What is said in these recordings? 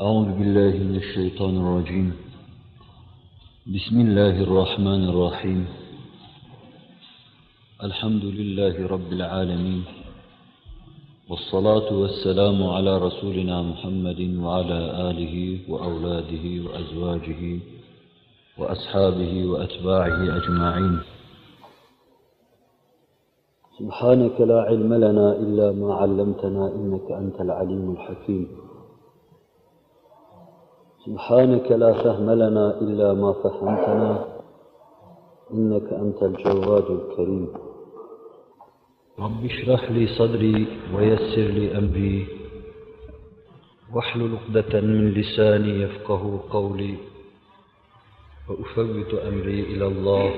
أعوذ بالله من الشيطان الرجيم. بسم الله الرحمن الرحيم. الحمد لله رب العالمين، والصلاة والسلام على رسولنا محمد وعلى آله وأولاده وأزواجه وأصحابه وأتباعه أجمعين. سبحانك لا علم لنا إلا ما علمتنا إنك أنت العليم الحكيم. سبحانك لا فهم لنا إلا ما فهمتنا إنك أنت الجواد الكريم. رب اشرح لي صدري ويسر لي أمري واحلل عقدة من لساني يفقه قولي وأفوض أمري إلى الله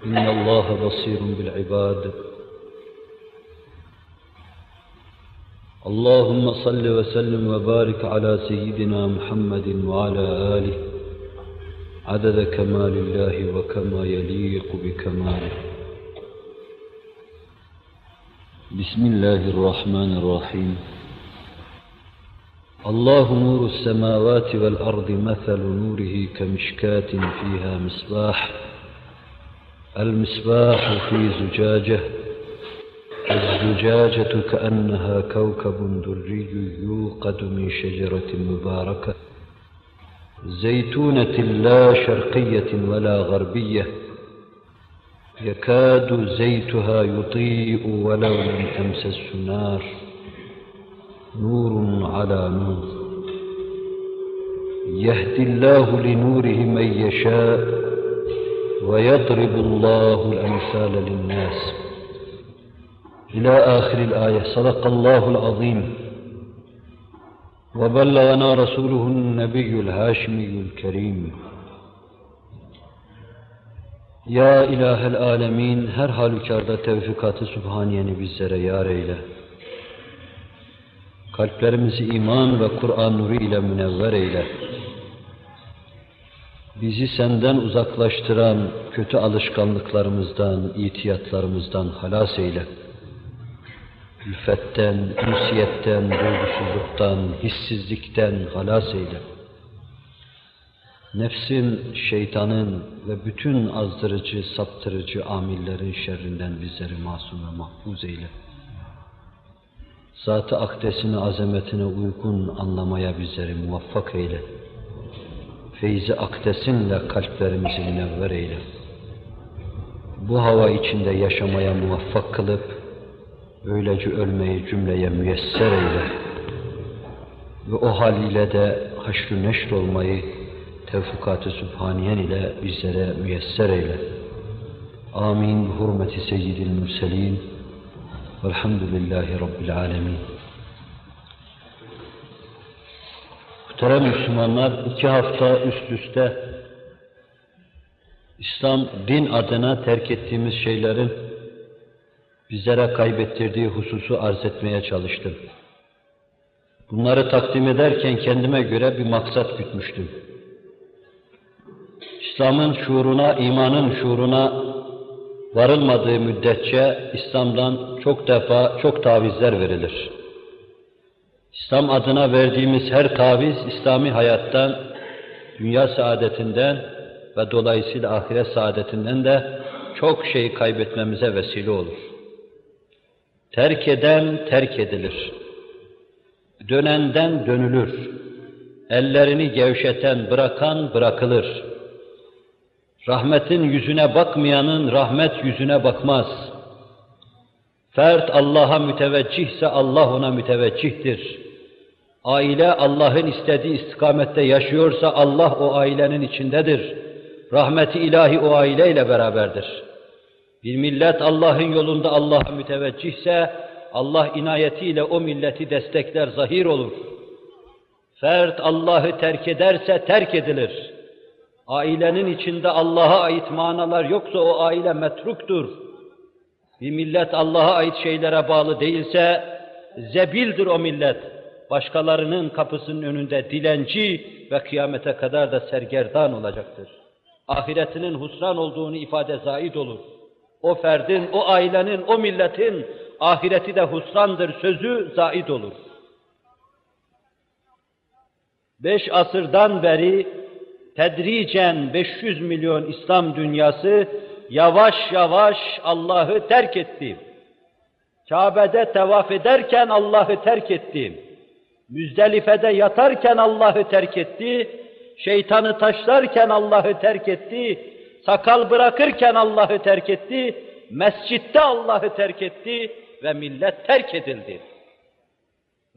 إن الله بصير بالعباد. اللهم صل وسلم وبارك على سيدنا محمد وعلى آله عدد كمال الله وكما يليق بكماله. بسم الله الرحمن الرحيم. الله نور السماوات والأرض مثل نوره كمشكاة فيها مصباح، المصباح في زجاجة، الزجاجة كأنها كوكب دري يوقد من شجرة مباركة زيتونة لا شرقية ولا غربية يكاد زيتها يضيء ولو لم تمسس نار، نور على نور، يهدي الله لنوره من يشاء ويضرب الله الأمثال للناس. إلى آخر الآية. صدق الله العظيم وبلغنا رسوله النبي الهاشمي الكريم. Ya İlahel Alemin, her halükarda tevfikat-ı Sübhaniyeni bizlere yar eyle. Kalplerimizi iman ve Kur'an nuru ile münevver eyle. Bizi senden uzaklaştıran kötü alışkanlıklarımızdan, itiyatlarımızdan halas eyle. Ülfetten, ünsiyetten, duygusuzluktan, hissizlikten halas eyle. Nefsin, şeytanın ve bütün azdırıcı, saptırıcı amillerin şerrinden bizleri masum ve mahfuz eyle. Zat-ı akdesine, azametine uygun anlamaya bizleri muvaffak eyle. Feyzi akdesinle kalplerimizi münevver eyle. Bu hava içinde yaşamaya muvaffak kılıp, öylece ölmeyi cümleye müyesser eyle. Ve o haliyle de haşr-ı neşr olmayı tevfikat-ı Sübhaniyen ile bizlere müyesser eyle. Amin. Hürmeti seyyidil mürselin. Velhamdülillahi Rabbil alemin. Muhterem Müslümanlar, 2 hafta üst üste İslam din adına terk ettiğimiz şeylerin bizlere kaybettirdiği hususu arz etmeye çalıştım. Bunları takdim ederken kendime göre bir maksat gütmüştüm. İslam'ın şuuruna, imanın şuuruna varılmadığı müddetçe İslam'dan çok defa çok tavizler verilir. İslam adına verdiğimiz her taviz, İslami hayattan, dünya saadetinden ve dolayısıyla ahiret saadetinden de çok şey kaybetmemize vesile olur. Terk eden terk edilir. Dönenden dönülür. Ellerini gevşeten, bırakan bırakılır. Rahmetin yüzüne bakmayanın rahmet yüzüne bakmaz. Fert Allah'a müteveccihse Allah ona müteveccihtir. Aile Allah'ın istediği istikamette yaşıyorsa Allah o ailenin içindedir. Rahmeti ilahi o aileyle beraberdir. Bir millet Allah'ın yolunda Allah'a müteveccihse Allah inayetiyle o milleti destekler, zahir olur. Fert Allah'ı terk ederse terk edilir. Ailenin içinde Allah'a ait manalar yoksa o aile metruktur. Bir millet Allah'a ait şeylere bağlı değilse zebildir o millet. Başkalarının kapısının önünde dilenci ve kıyamete kadar da sergerdan olacaktır. Ahiretinin husran olduğunu ifade zahid olur. O ferdin, o ailenin, o milletin ahireti de husrandır sözü zahid olur. 5 asırdan beri tedricen 500 milyon İslam dünyası yavaş yavaş Allah'ı terk etti. Kabe'de tevaf ederken Allah'ı terk etti. Müzdelife'de yatarken Allah'ı terk etti. Şeytanı taşlarken Allah'ı terk etti. Sakal bırakırken Allah'ı terk etti. Mescitte Allah'ı terk etti ve millet terk edildi.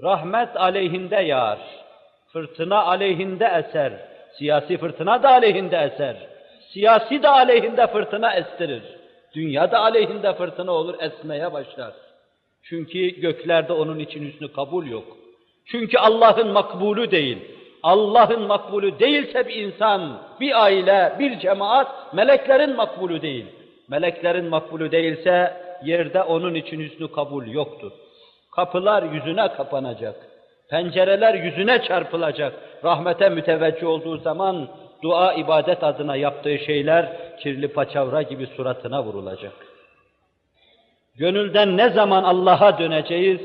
Rahmet aleyhinde yağar. Fırtına aleyhinde eser. Siyasi fırtına da aleyhinde eser. Siyasi de aleyhinde fırtına estirir. Dünya da aleyhinde fırtına olur, esmeye başlar. Çünkü göklerde onun için hüsnü kabul yok. Çünkü Allah'ın makbulü değil. Allah'ın makbulü değilse bir insan, bir aile, bir cemaat, meleklerin makbulü değil. Meleklerin makbulü değilse yerde onun için hüsnü kabul yoktur. Kapılar yüzüne kapanacak. Pencereler yüzüne çarpılacak. Rahmete müteveccih olduğu zaman dua, ibadet adına yaptığı şeyler kirli paçavra gibi suratına vurulacak. Gönülden ne zaman Allah'a döneceğiz,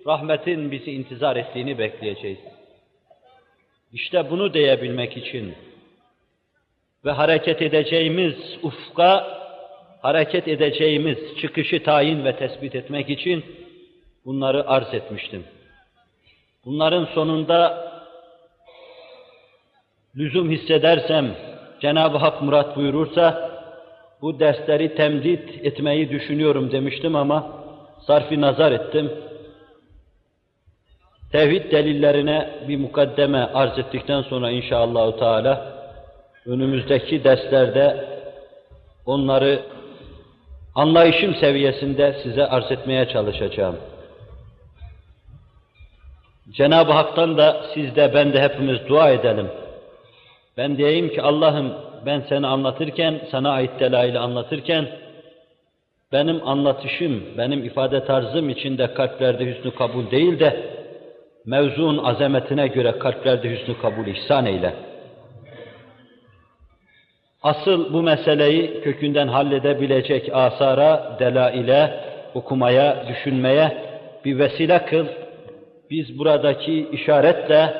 rahmetin bizi intizar ettiğini bekleyeceğiz. İşte bunu diyebilmek için ve hareket edeceğimiz ufka, hareket edeceğimiz çıkışı tayin ve tespit etmek için bunları arz etmiştim. Bunların sonunda lüzum hissedersem, Cenab-ı Hak murat buyurursa, bu dersleri temdit etmeyi düşünüyorum demiştim ama sarf-ı nazar ettim. Tevhid delillerine bir mukaddeme arz ettikten sonra inşallahü teala önümüzdeki derslerde onları anlayışım seviyesinde size arz etmeye çalışacağım. Cenab-ı Hak'tan da siz de ben de hepimiz dua edelim. Ben diyeyim ki Allah'ım ben seni anlatırken, sana ait delaili anlatırken benim anlatışım, benim ifade tarzım içinde kalplerde hüsnü kabul değil de mevzuun azametine göre kalplerde hüsnü kabul ihsan eyle. Asıl bu meseleyi kökünden halledebilecek asara, delaile, okumaya, düşünmeye bir vesile kıl. Biz buradaki işaretle,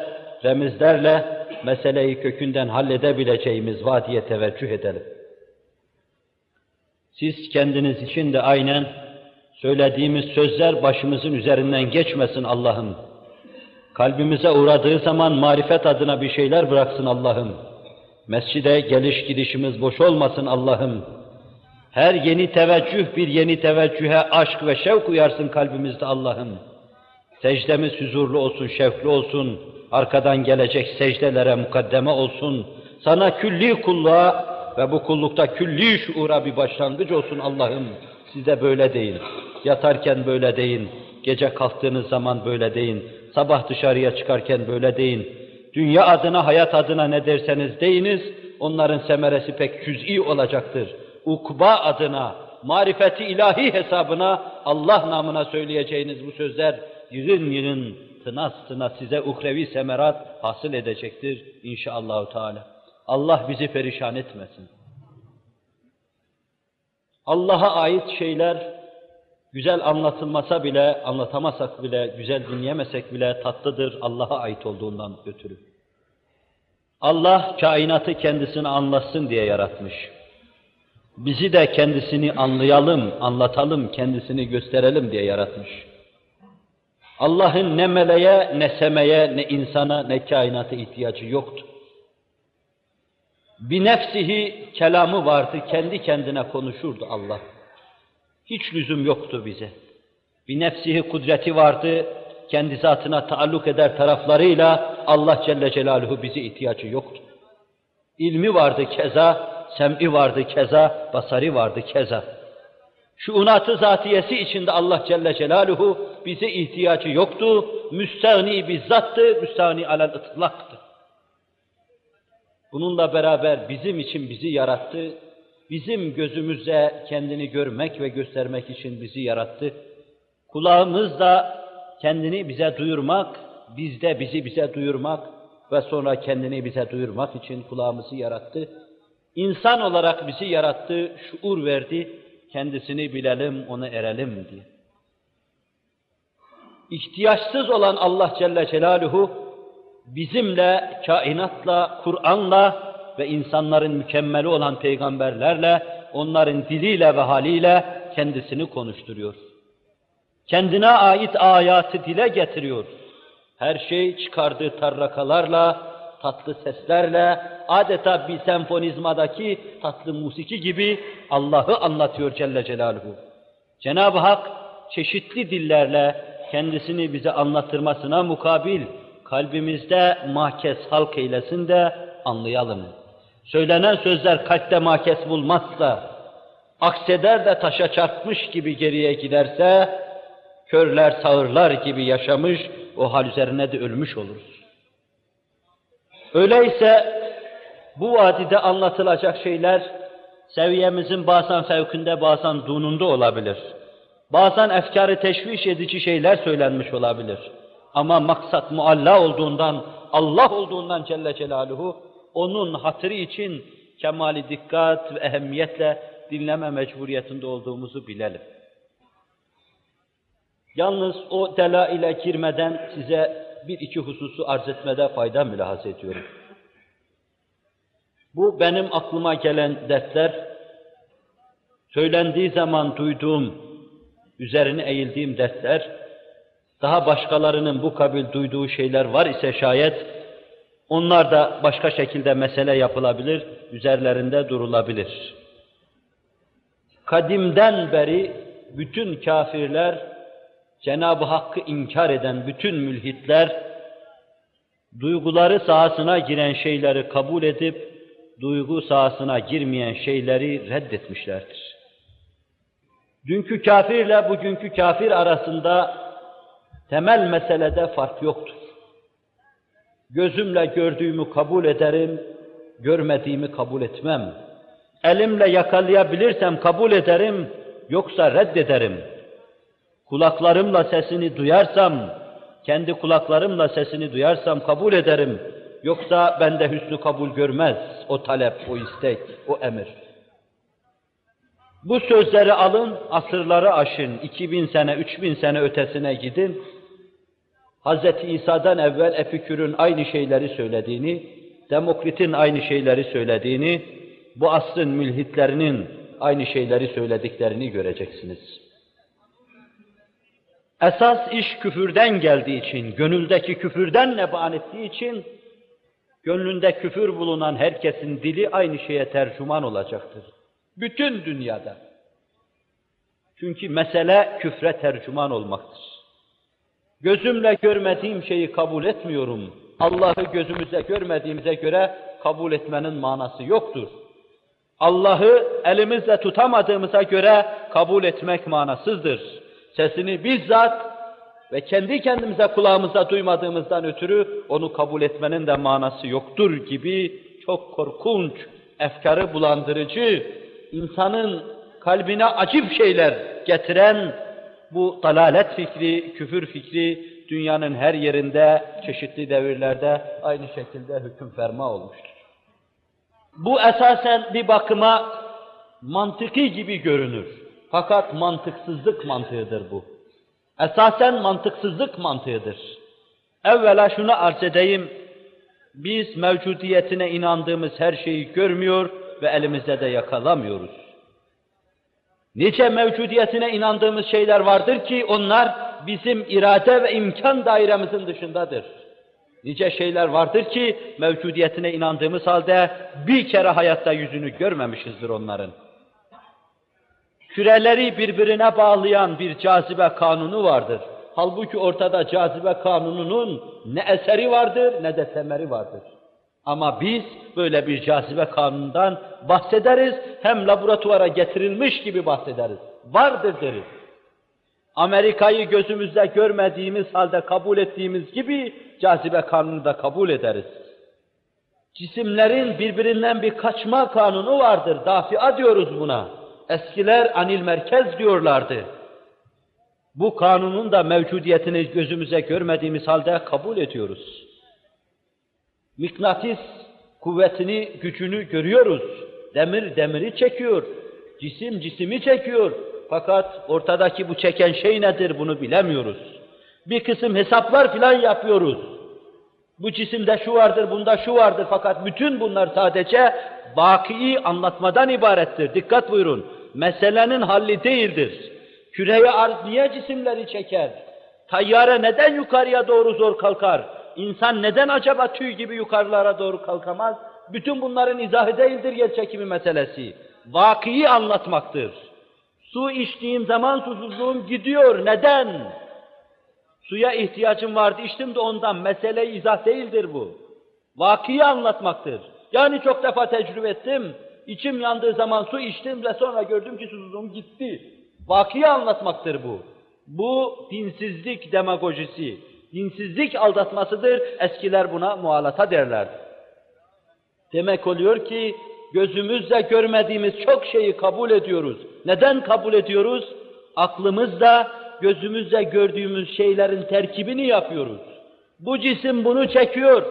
remizlerle meseleyi kökünden halledebileceğimiz vadiye teveccüh edelim. Siz kendiniz için de aynen söylediğimiz sözler başımızın üzerinden geçmesin Allah'ım. Kalbimize uğradığı zaman marifet adına bir şeyler bıraksın Allah'ım. Mescide geliş gidişimiz boş olmasın Allah'ım. Her yeni teveccüh bir yeni teveccühe aşk ve şevk uyarsın kalbimizde Allah'ım. Secdemiz huzurlu olsun, şevkli olsun. Arkadan gelecek secdelere mukaddeme olsun. Sana külli kulluğa ve bu kullukta külli şuura bir başlangıç olsun Allah'ım. Size böyle deyin. Yatarken böyle deyin. Gece kalktığınız zaman böyle deyin. Sabah dışarıya çıkarken böyle deyin. Dünya adına, hayat adına ne derseniz deyiniz, onların semeresi pek cüz'i olacaktır. Ukba adına, marifeti ilahi hesabına, Allah namına söyleyeceğiniz bu sözler yığın yığın, tınas tınas size uhrevi semerat hasıl edecektir inşallahü teala. Allah bizi perişan etmesin. Allah'a ait şeyler güzel anlatılmasa bile, anlatamasak bile, güzel dinleyemesek bile tatlıdır Allah'a ait olduğundan ötürü. Allah kainatı kendisini anlatsın diye yaratmış. Bizi de kendisini anlayalım, anlatalım, kendisini gösterelim diye yaratmış. Allah'ın ne meleğe, ne semeye, ne insana, ne kainata ihtiyacı yoktu. Binefsihi kelamı vardı, kendi kendine konuşurdu Allah. Hiç lüzum yoktu bize. Binefsihi kudreti vardı, kendi zatına taalluk eder taraflarıyla Allah Celle Celaluhu bize ihtiyacı yoktu. İlmi vardı keza, sem'i vardı keza, basarı vardı keza. Şuunat-ı zatiyesi içinde Allah Celle Celaluhu bize ihtiyacı yoktu. Müstahni bir zattı, müstahni alel ıtlaktı. Bununla beraber bizim için bizi yarattı. Bizim gözümüzle kendini görmek ve göstermek için bizi yarattı. Kulağımızla kendini bize duyurmak, bizde bizi bize duyurmak ve sonra kendini bize duyurmak için kulağımızı yarattı. İnsan olarak bizi yarattı, şuur verdi, kendisini bilelim, ona erelim diye. İhtiyaçsız olan Allah Celle Celaluhu bizimle, kainatla, Kur'an'la ve insanların mükemmeli olan peygamberlerle, onların diliyle ve haliyle kendisini konuşturuyor. Kendine ait ayatı dile getiriyor. Her şey çıkardığı tarrakalarla, tatlı seslerle, adeta bir senfonizmadaki tatlı musiki gibi Allah'ı anlatıyor Celle Celaluhu. Cenab-ı Hak çeşitli dillerle kendisini bize anlatırmasına mukabil, kalbimizde mahkes halk eylesin de anlayalım. Söylenen sözler kalpte mahkes bulmazsa, akseder de taşa çarpmış gibi geriye giderse, körler sağırlar gibi yaşamış, o hal üzerine de ölmüş oluruz. Öyleyse bu vadide anlatılacak şeyler, seviyemizin bazen fevkinde, bazen dununda olabilir. Bazen efkâr-ı teşviş edici şeyler söylenmiş olabilir. Ama maksat mualla olduğundan, Allah olduğundan Celle Celaluhu, onun hatırı için kemali dikkat ve ehemmiyetle dinleme mecburiyetinde olduğumuzu bilelim. Yalnız o delaile girmeden size bir iki hususu arz etmede fayda mülahaz ediyorum. Bu benim aklıma gelen dertler, söylendiği zaman duyduğum, üzerine eğildiğim dertler, daha başkalarının bu kabil duyduğu şeyler var ise şayet, onlar da başka şekilde mesele yapılabilir, üzerlerinde durulabilir. Kadimden beri bütün kafirler, Cenab-ı Hakk'ı inkar eden bütün mülhitler, duyguları sahasına giren şeyleri kabul edip, duygu sahasına girmeyen şeyleri reddetmişlerdir. Dünkü kafirle bugünkü kafir arasında temel meselede fark yoktur. Gözümle gördüğümü kabul ederim, görmediğimi kabul etmem. Elimle yakalayabilirsem kabul ederim, yoksa reddederim. Kulaklarımla sesini duyarsam, kendi kulaklarımla sesini duyarsam kabul ederim. Yoksa bende hüsnü kabul görmez o talep, o istek, o emir. Bu sözleri alın, asırları aşın, 2000 sene, 3000 sene ötesine gidin. Hz. İsa'dan evvel Epikür'ün aynı şeyleri söylediğini, Demokrit'in aynı şeyleri söylediğini, bu asrın mülhitlerinin aynı şeyleri söylediklerini göreceksiniz. Esas iş küfürden geldiği için, gönüldeki küfürden neban ettiği için, gönlünde küfür bulunan herkesin dili aynı şeye tercüman olacaktır. Bütün dünyada. Çünkü mesele küfre tercüman olmaktır. Gözümle görmediğim şeyi kabul etmiyorum. Allah'ı gözümüzle görmediğimize göre kabul etmenin manası yoktur. Allah'ı elimizle tutamadığımıza göre kabul etmek manasızdır. Sesini bizzat ve kendi kendimize kulağımızda duymadığımızdan ötürü onu kabul etmenin de manası yoktur gibi çok korkunç, efkarı bulandırıcı, insanın kalbine acip şeyler getiren bu dalalet fikri, küfür fikri dünyanın her yerinde, çeşitli devirlerde aynı şekilde hüküm ferma olmuştur. Bu esasen bir bakıma mantıki gibi görünür. Fakat mantıksızlık mantığıdır bu. Esasen mantıksızlık mantığıdır. Evvela şunu arz edeyim, biz mevcudiyetine inandığımız her şeyi görmüyor ve elimizde de yakalamıyoruz. Nice mevcudiyetine inandığımız şeyler vardır ki onlar bizim irade ve imkan dairemizin dışındadır. Nice şeyler vardır ki mevcudiyetine inandığımız halde bir kere hayatta yüzünü görmemişizdir onların. Küreleri birbirine bağlayan bir cazibe kanunu vardır. Halbuki ortada cazibe kanununun ne eseri vardır ne de semeri vardır. Ama biz böyle bir cazibe kanunundan bahsederiz, hem laboratuvara getirilmiş gibi bahsederiz. Vardır deriz. Amerika'yı gözümüzde görmediğimiz halde kabul ettiğimiz gibi cazibe kanunu da kabul ederiz. Cisimlerin birbirinden bir kaçma kanunu vardır, dafia diyoruz buna. Eskiler anil merkez diyorlardı. Bu kanunun da mevcudiyetini gözümüze görmediğimiz halde kabul ediyoruz. Mıknatıs kuvvetini, gücünü görüyoruz. Demir demiri çekiyor, cisim cisimi çekiyor. Fakat ortadaki bu çeken şey nedir bunu bilemiyoruz. Bir kısım hesaplar filan yapıyoruz. Bu cisimde şu vardır, bunda şu vardır fakat bütün bunlar sadece vakî anlatmadan ibarettir. Dikkat buyurun. Meselenin halli değildir. Küre-i arz niye cisimleri çeker? Tayyare neden yukarıya doğru zor kalkar? İnsan neden acaba tüy gibi yukarılara doğru kalkamaz? Bütün bunların izahı değildir yer çekimi meselesi. Vakîi anlatmaktır. Su içtiğim zaman susuzluğum gidiyor. Neden? Suya ihtiyacım vardı, içtim de ondan. Mesele izah değildir bu. Vakîi anlatmaktır. Yani çok defa tecrübe ettim. İçim yandığı zaman su içtim ve sonra gördüm ki susuzluğum gitti. Vakîi anlatmaktır bu. Bu dinsizlik demagojisi, dinsizlik aldatmasıdır. Eskiler buna muhalata derlerdi. Demek oluyor ki gözümüzle görmediğimiz çok şeyi kabul ediyoruz. Neden kabul ediyoruz? Aklımızla, gözümüzle gördüğümüz şeylerin terkibini yapıyoruz. Bu cisim bunu çekiyor,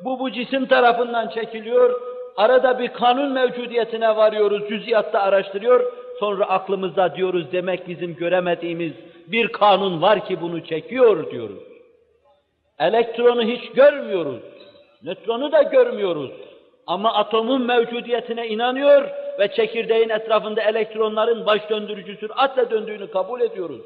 bu cisim tarafından çekiliyor. Arada bir kanun mevcudiyetine varıyoruz, cüz'iyatta araştırıyor. Sonra aklımızda diyoruz demek bizim göremediğimiz bir kanun var ki bunu çekiyor diyoruz. Elektronu hiç görmüyoruz, nötronu da görmüyoruz. Ama atomun mevcudiyetine inanıyor ve çekirdeğin etrafında elektronların baş döndürücü süratle döndüğünü kabul ediyoruz.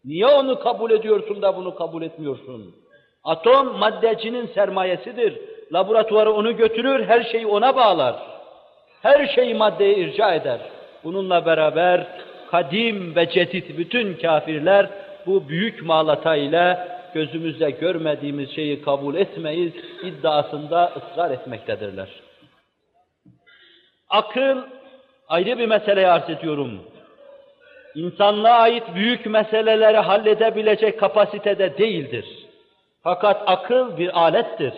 Niye onu kabul ediyorsun da bunu kabul etmiyorsun? Atom maddecinin sermayesidir. Laboratuvara onu götürür, her şeyi ona bağlar. Her şeyi maddeye irca eder. Bununla beraber kadim ve cedid bütün kafirler bu büyük mağlata ile gözümüzle görmediğimiz şeyi kabul etmeyiz iddiasında ısrar etmektedirler. Akıl ayrı bir meseleyi arz ediyorum. İnsanlığa ait büyük meseleleri halledebilecek kapasitede değildir. Fakat akıl bir alettir.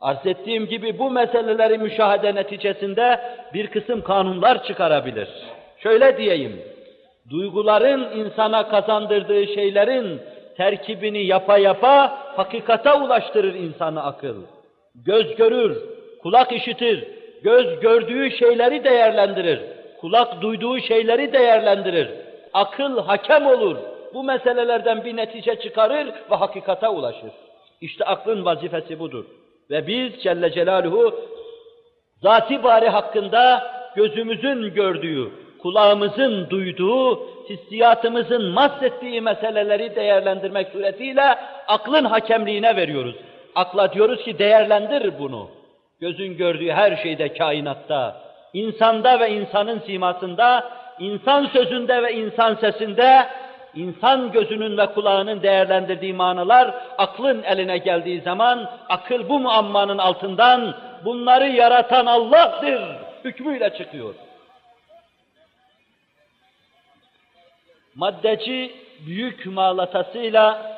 Arz ettiğim gibi bu meseleleri müşahede neticesinde bir kısım kanunlar çıkarabilir. Şöyle diyeyim, duyguların insana kazandırdığı şeylerin terkibini yapa yapa hakikata ulaştırır insanı akıl. Göz görür, kulak işitir, göz gördüğü şeyleri değerlendirir, kulak duyduğu şeyleri değerlendirir. Akıl hakem olur, bu meselelerden bir netice çıkarır ve hakikata ulaşır. İşte aklın vazifesi budur. Ve biz Celle Celaluhu zat-ı bari hakkında gözümüzün gördüğü, kulağımızın duyduğu, hissiyatımızın mahsettiği meseleleri değerlendirmek suretiyle aklın hakemliğine veriyoruz. Akla diyoruz ki değerlendir bunu. Gözün gördüğü her şeyde kainatta, insanda ve insanın simasında, insan sözünde ve insan sesinde, insan gözünün ve kulağının değerlendirdiği manalar aklın eline geldiği zaman akıl bu muammanın altından bunları yaratan Allah'tır hükmüyle çıkıyor. Maddeci büyük mağlatasıyla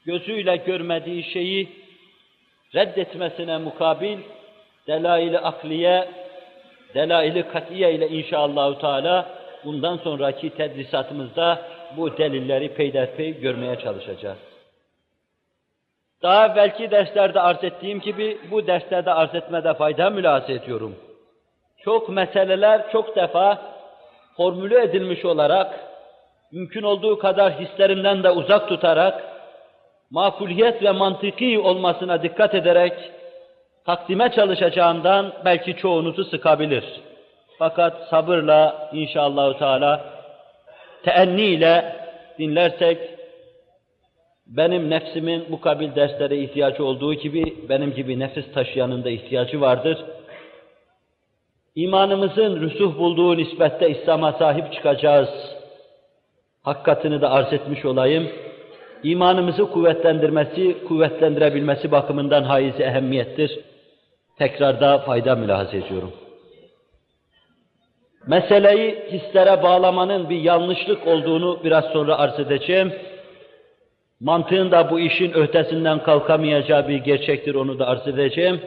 gözüyle görmediği şeyi reddetmesine mukabil delail-i akliye, delail-i katiye ile inşallahü teala bundan sonraki tedrisatımızda bu delilleri peyderpey görmeye çalışacağız. Daha belki derslerde arz ettiğim gibi bu derslerde arz etmede fayda mülahaza ediyorum. Çok meseleler çok defa formüle edilmiş olarak, mümkün olduğu kadar hislerinden de uzak tutarak, makuliyet ve mantıki olmasına dikkat ederek takdime çalışacağımdan belki çoğunuzu sıkabilir. Fakat sabırla inşallahü teala, teenniyle dinlersek, benim nefsimin bu kabil derslere ihtiyacı olduğu gibi, benim gibi nefis taşıyanın da ihtiyacı vardır. İmanımızın rüsuh bulduğu nispette İslam'a sahip çıkacağız. Hakikatini de arz etmiş olayım. İmanımızı kuvvetlendirmesi, kuvvetlendirebilmesi bakımından haiz-i ehemmiyettir. Tekrarda fayda mülahaz ediyorum. Meseleyi hislere bağlamanın bir yanlışlık olduğunu biraz sonra arz edeceğim. Mantığın da bu işin ötesinden kalkamayacağı bir gerçektir, onu da arz edeceğim.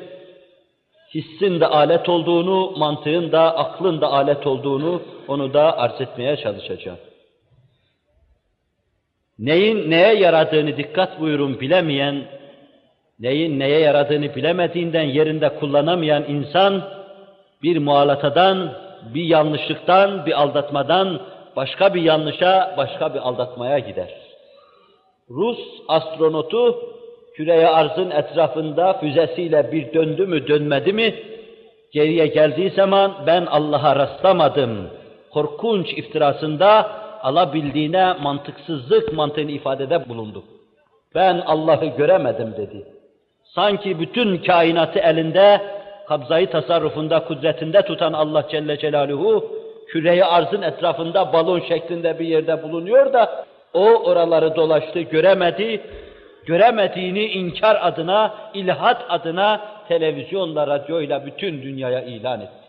Hissin de alet olduğunu, mantığın da, aklın da alet olduğunu, onu da arz etmeye çalışacağım. Neyin neye yaradığını dikkat buyurun bilemeyen, neyin neye yaradığını bilemediğinden yerinde kullanamayan insan, bir muhalatadan, bir yanlışlıktan, bir aldatmadan, başka bir yanlışa, başka bir aldatmaya gider. Rus astronotu Küre-i arzın etrafında füzesiyle bir döndü mü dönmedi mi, geriye geldiği zaman ben Allah'a rastlamadım. Korkunç iftirasında alabildiğine mantıksızlık mantığını ifadede bulundu. Ben Allah'ı göremedim dedi. Sanki bütün kainatı elinde, kabzayı tasarrufunda, kudretinde tutan Allah Celle Celaluhu, küre-i arzın etrafında balon şeklinde bir yerde bulunuyor da, o oraları dolaştı, göremedi, göremediğini inkar adına, ilhat adına televizyonla, radyoyla bütün dünyaya ilan etti.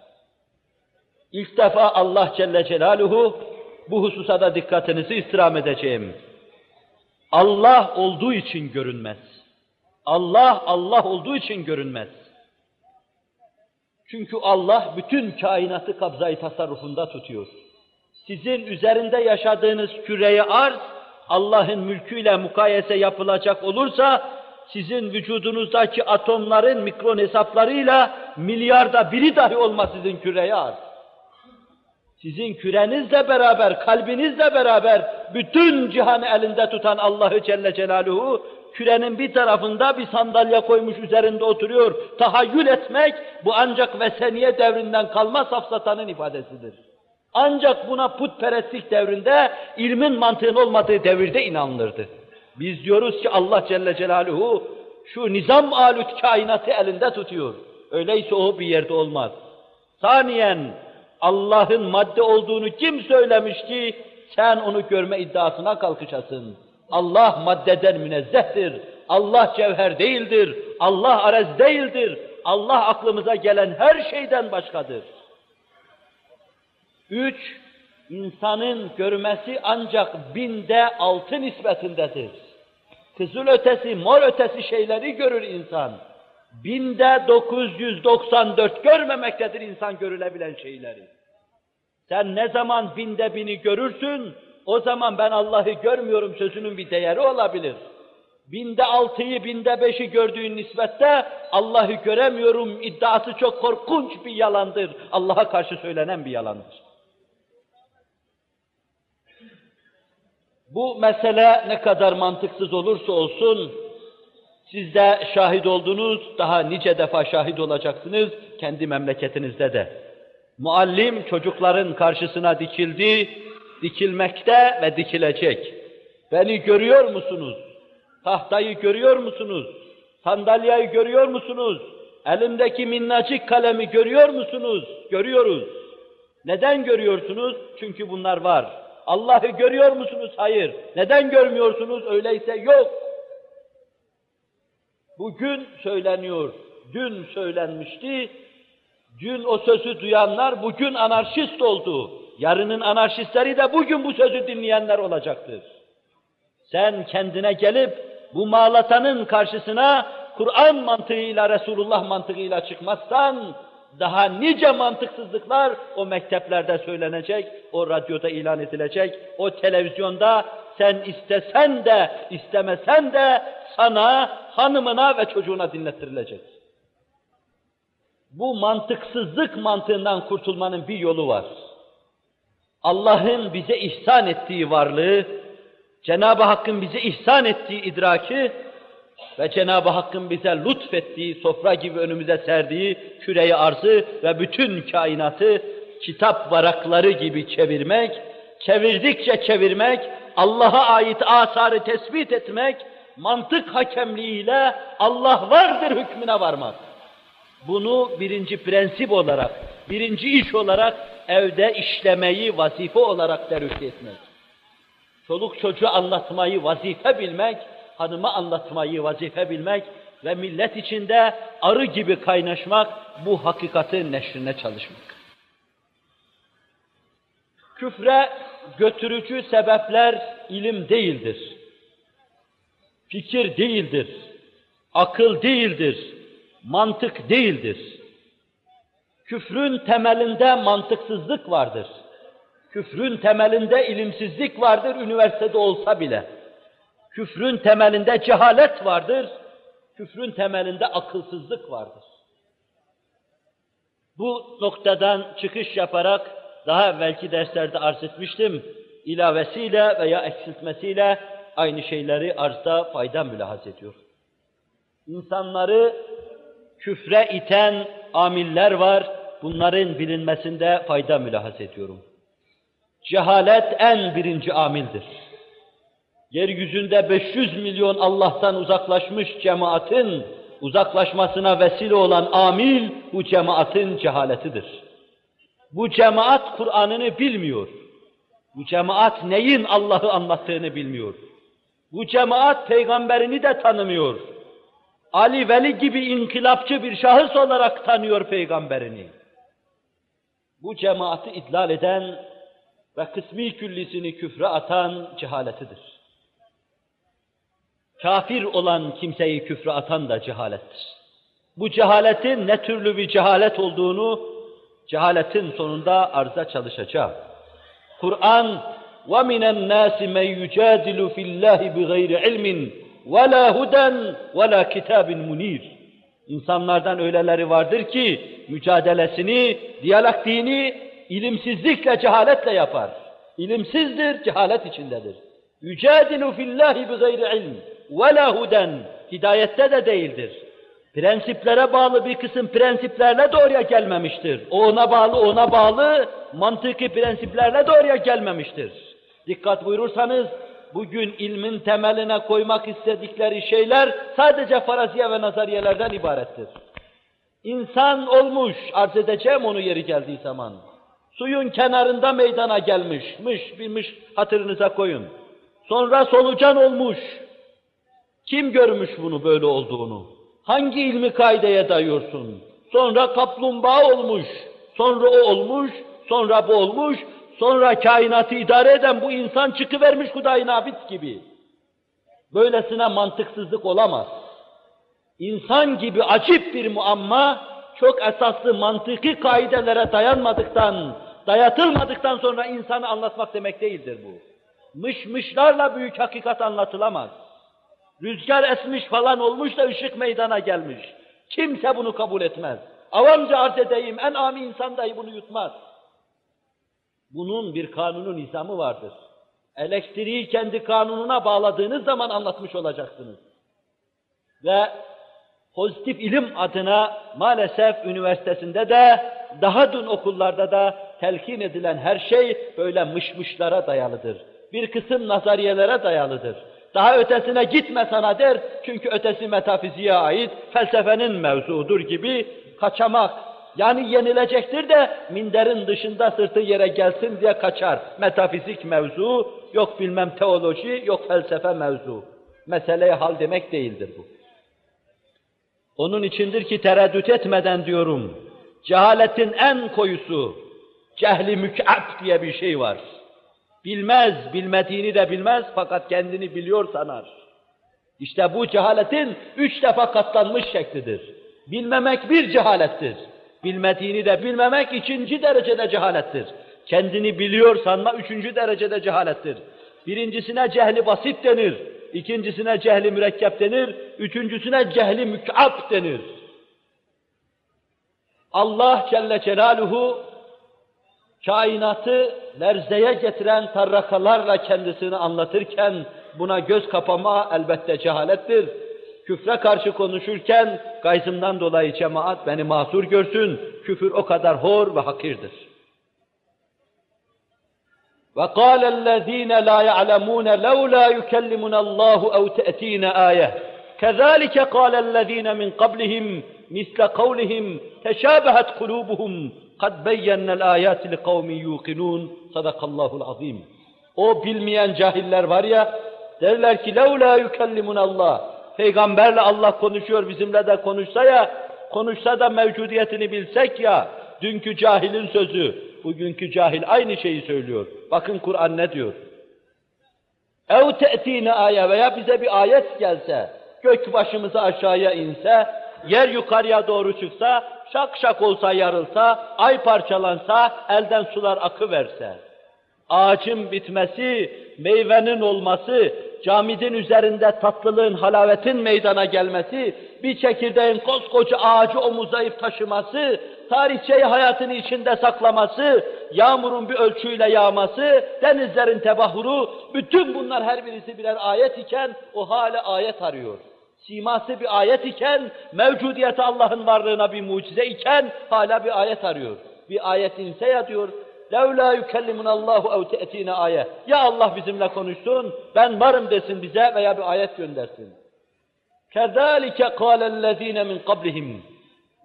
İlk defa Allah Celle Celaluhu, bu hususa da dikkatinizi istirham edeceğim. Allah olduğu için görünmez. Allah, Allah olduğu için görünmez. Çünkü Allah bütün kainatı kabzayı tasarrufunda tutuyor. Sizin üzerinde yaşadığınız küre-i arz, Allah'ın mülküyle mukayese yapılacak olursa, sizin vücudunuzdaki atomların mikron hesaplarıyla milyarda biri dahi olmaz sizin küre-i arz. Sizin kürenizle beraber, kalbinizle beraber bütün cihanı elinde tutan Allah'ı Celle Celaluhu, kürenin bir tarafında bir sandalye koymuş üzerinde oturuyor. Tahayyül etmek, bu ancak Veseniye devrinden kalma safsatanın ifadesidir. Ancak buna putperestlik devrinde, ilmin mantığın olmadığı devirde inanılırdı. Biz diyoruz ki Allah Celle Celaluhu şu nizam alüt kainatı elinde tutuyor. Öyleyse o bir yerde olmaz. Saniyen, Allah'ın madde olduğunu kim söylemiş ki sen onu görme iddiasına kalkışasın? Allah maddeden münezzehtir. Allah cevher değildir. Allah arez değildir. Allah aklımıza gelen her şeyden başkadır. 3. İnsanın görmesi ancak binde 6 nispetindedir. Kızıl ötesi, mor ötesi şeyleri görür insan. Binde 994 görmemektedir insan görülebilen şeyleri. Sen ne zaman binde 1000'i görürsün, o zaman ben Allah'ı görmüyorum sözünün bir değeri olabilir. Binde 6'yı, binde 5'i gördüğün nispette Allah'ı göremiyorum iddiası çok korkunç bir yalandır. Allah'a karşı söylenen bir yalandır. Bu mesele ne kadar mantıksız olursa olsun, siz de şahit oldunuz, daha nice defa şahit olacaksınız kendi memleketinizde de. Muallim çocukların karşısına dikildi, dikilmekte ve dikilecek. Beni görüyor musunuz? Tahtayı görüyor musunuz? Sandalyeyi görüyor musunuz? Elimdeki minnacık kalemi görüyor musunuz? Görüyoruz. Neden görüyorsunuz? Çünkü bunlar var. Allah'ı görüyor musunuz? Hayır. Neden görmüyorsunuz? Öyleyse yok. Bugün söyleniyor, dün söylenmişti. Dün o sözü duyanlar bugün anarşist oldu. Yarının anarşistleri de bugün bu sözü dinleyenler olacaktır. Sen kendine gelip bu mağlatanın karşısına Kur'an mantığıyla, Resulullah mantığıyla çıkmazsan, daha nice mantıksızlıklar o mekteplerde söylenecek, o radyoda ilan edilecek, o televizyonda sen istesen de, istemesen de sana, hanımına ve çocuğuna dinlettirilecek. Bu mantıksızlık mantığından kurtulmanın bir yolu var. Allah'ın bize ihsan ettiği varlığı, Cenab-ı Hakk'ın bize ihsan ettiği idraki ve Cenab-ı Hakk'ın bize lütfettiği, sofra gibi önümüze serdiği küre-i arzı ve bütün kainatı kitap varakları gibi çevirmek, çevirdikçe çevirmek, Allah'a ait asarı tespit etmek, mantık hakemliğiyle Allah vardır hükmüne varmak. Bunu birinci prensip olarak, birinci iş olarak evde işlemeyi vazife olarak tercih etmek. Çoluk çocuğu anlatmayı vazife bilmek, hanıma anlatmayı vazife bilmek ve millet içinde arı gibi kaynaşmak, bu hakikatin neşrine çalışmak. Küfre götürücü sebepler ilim değildir, fikir değildir, akıl değildir, mantık değildir. Küfrün temelinde mantıksızlık vardır. Küfrün temelinde ilimsizlik vardır, üniversitede olsa bile. Küfrün temelinde cehalet vardır, küfrün temelinde akılsızlık vardır. Bu noktadan çıkış yaparak, daha evvelki derslerde arz etmiştim, ilavesiyle veya eksiltmesiyle aynı şeyleri arzda fayda mülahaz ediyor. İnsanları küfre iten amiller var, bunların bilinmesinde fayda mülahaz ediyorum. Cehalet en birinci amildir. Yeryüzünde 500 milyon Allah'tan uzaklaşmış cemaatin uzaklaşmasına vesile olan amil, bu cemaatin cehaletidir. Bu cemaat Kur'an'ını bilmiyor. Bu cemaat neyin Allah'ı anlattığını bilmiyor. Bu cemaat peygamberini de tanımıyor. Ali Veli gibi inkılapçı bir şahıs olarak tanıyor peygamberini. Bu cemaati idlal eden ve kısmi küllisini küfre atan cehaletidir. Kafir olan kimseyi küfre atan da cehalettir. Bu cehaletin ne türlü bir cehalet olduğunu cehaletin sonunda arza çalışacağım. Kur'an وَمِنَ النَّاسِ مَنْ يُجَادِلُ فِي اللّٰهِ بِغَيْرِ عِلْمٍ وَلَا هُدًى وَلَا كِتَابٍ مُنِيرٍ. İnsanlardan öyleleri vardır ki mücadelesini, diyalektiğini ilimsizlikle, cehaletle yapar. İlimsizdir, cehalet içindedir. يُجَادِلُ فِي اللّٰهِ بِغَيْرِ عِلْمٍ وَلَا هُدًى. Hidayette de değildir. Prensiplere bağlı bir kısım prensiplerle de oraya gelmemiştir. O ona bağlı mantıki prensiplerle de oraya gelmemiştir. Dikkat buyurursanız, bugün ilmin temeline koymak istedikleri şeyler sadece faraziye ve nazariyelerden ibarettir. İnsan olmuş, arz edeceğim onu yeri geldiği zaman. Suyun kenarında meydana gelmiş, bilmiş hatırınıza koyun. Sonra solucan olmuş. Kim görmüş bunu böyle olduğunu? Hangi ilmi kaideye dayıyorsun? Sonra kaplumbağa olmuş, sonra o olmuş, sonra bu olmuş, sonra kainatı idare eden bu insan çıkıvermiş Hudayi Nabit gibi. Böylesine mantıksızlık olamaz. İnsan gibi acip bir muamma, çok esaslı mantıki kaidelere dayatılmadıktan sonra insanı anlatmak demek değildir bu. Mışlarla büyük hakikat anlatılamaz. Rüzgar esmiş falan olmuş da ışık meydana gelmiş. Kimse bunu kabul etmez. Avamca arz edeyim, en âmi insan dahi bunu yutmaz. Bunun bir kanunu nizamı vardır. Elektriği kendi kanununa bağladığınız zaman anlatmış olacaksınız. Ve pozitif ilim adına maalesef üniversitesinde de, daha dün okullarda da telkin edilen her şey böyle mışlara dayalıdır. Bir kısım nazariyelere dayalıdır. Daha ötesine gitme sana der, çünkü ötesi metafiziğe ait felsefenin mevzuudur gibi kaçamak. Yani yenilecektir de minderin dışında sırtı yere gelsin diye kaçar. Metafizik mevzu, yok bilmem teoloji, yok felsefe mevzu. Meseleye hal demek değildir bu. Onun içindir ki tereddüt etmeden diyorum, cehaletin en koyusu, cehli mük'ab diye bir şey var. Bilmez, bilmediğini de bilmez fakat kendini biliyor sanar. İşte bu cehaletin 3 defa katlanmış şeklidir. Bilmemek bir cehalettir. Bilmediğini de bilmemek 2. derecede cehalettir. Kendini biliyor sanma 3. derecede cehalettir. Birincisine cehli basit denir, ikincisine cehli mürekkep denir, üçüncüsüne cehli mük'ab denir. Allah Celle Celaluhu kainatı lerzeye getiren tarrakalarla kendisini anlatırken buna göz kapama elbette cehalettir. Küfre karşı konuşurken gayzımdan dolayı cemaat beni mahsur görsün, küfür o kadar hor ve hakirdir. وَقَالَ الَّذ۪ينَ لَا يَعْلَمُونَ لَوْلَا يُكَلِّمُنَ اللّٰهُ اَوْ تَأْت۪ينَ آيَةً كَذَٰلِكَ قَالَ الَّذ۪ينَ مِنْ قَبْلِهِمْ مِثْلَ قَوْلِهِمْ تَشَابَهَتْ قُلُوبُهُمْ قَدْ بَيَّنَّ الْآيَاتِ لِقَوْمٍ يُوقِنُونَ صَدَقَ اللّٰهُ الْعَظِيمُ. O bilmeyen cahiller var ya, derler ki لَوْلَا يُكَلِّمُنَ اللّٰهُ. Peygamberle Allah konuşuyor, bizimle de konuşsa da mevcudiyetini bilsek ya, dünkü cahilin sözü, bugünkü cahil aynı şeyi söylüyor. Bakın Kur'an ne diyor? اَوْ تَأْتِينَ آيَةً. Veya bize bir ayet gelse, gök başımıza aşağıya inse, yer yukarıya doğru çıksa, şak şak olsa yarılsa, ay parçalansa, elden sular akıverse, ağacın bitmesi, meyvenin olması, camidin üzerinde tatlılığın, halavetin meydana gelmesi, bir çekirdeğin koskoca ağacı omuzlayıp taşıması, tarihçeyi hayatını içinde saklaması, yağmurun bir ölçüyle yağması, denizlerin tebahuru, bütün bunlar her birisi birer ayet iken o hala ayet arıyor. Siması bir ayet iken, mevcudiyeti Allah'ın varlığına bir mucize iken, hala bir ayet arıyor. Bir ayet inse ya diyor, لَوْلَا يُكَلِّمُنَ اللّٰهُ اَوْ تَأْتِينَ ayet. Ya Allah bizimle konuşsun, ben varım desin bize veya bir ayet göndersin. كَذَٰلِكَ قَالَ الَّذ۪ينَ مِنْ قَبْلِهِمْ.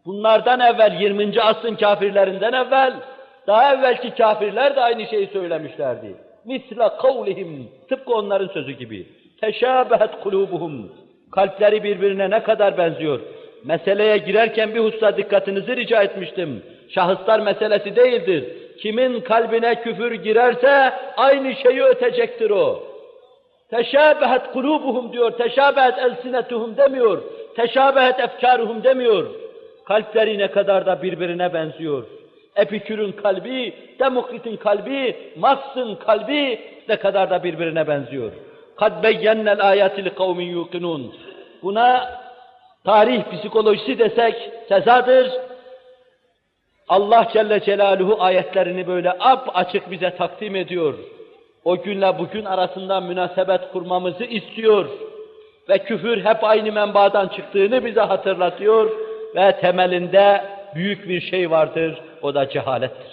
Bunlardan evvel, 20. asrın kafirlerinden evvel, daha evvelki kafirler de aynı şeyi söylemişlerdi. مِثْلَ قَوْلِهِمْ. Tıpkı onların sözü gibi. تَشَابَهَتْ قُلُوبُهُمْ. Kalpleri birbirine ne kadar benziyor. Meseleye girerken bir hususa dikkatinizi rica etmiştim. Şahıslar meselesi değildir. Kimin kalbine küfür girerse aynı şeyi ötecektir o. Teşâbehet kulûbuhum diyor, teşâbehet elsinetuhum demiyor, teşâbehet efkâruhum demiyor. Kalpleri ne kadar da birbirine benziyor. Epikür'ün kalbi, Demokrit'in kalbi, Marx'ın kalbi ne kadar da birbirine benziyor. قَدْ بَيَّنَّ الْآيَاتِ لِقَوْمٍ يُوقِنُونَ. Buna tarih psikolojisi desek sezadır. Allah Celle Celaluhu ayetlerini böyle açık bize takdim ediyor. O günle bugün arasında münasebet kurmamızı istiyor. Ve küfür hep aynı menbaadan çıktığını bize hatırlatıyor. Ve temelinde büyük bir şey vardır, o da cehalettir.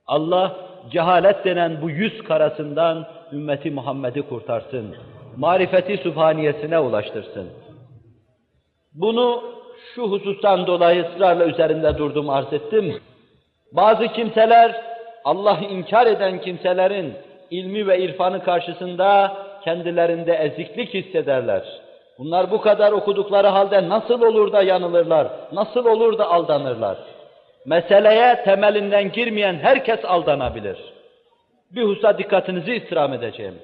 Allah cehalet denen bu yüz karasından ümmeti Muhammed'i kurtarsın. Marifeti sübhaniyesine ulaştırsın. Bunu şu husustan dolayı ısrarla üzerinde durdum, arz ettim. Bazı kimseler, Allah'ı inkar eden kimselerin ilmi ve irfanı karşısında kendilerinde eziklik hissederler. Bunlar bu kadar okudukları halde nasıl olur da yanılırlar, nasıl olur da aldanırlar? Meseleye temelinden girmeyen herkes aldanabilir. Bir hususa dikkatinizi istirham edeceğim.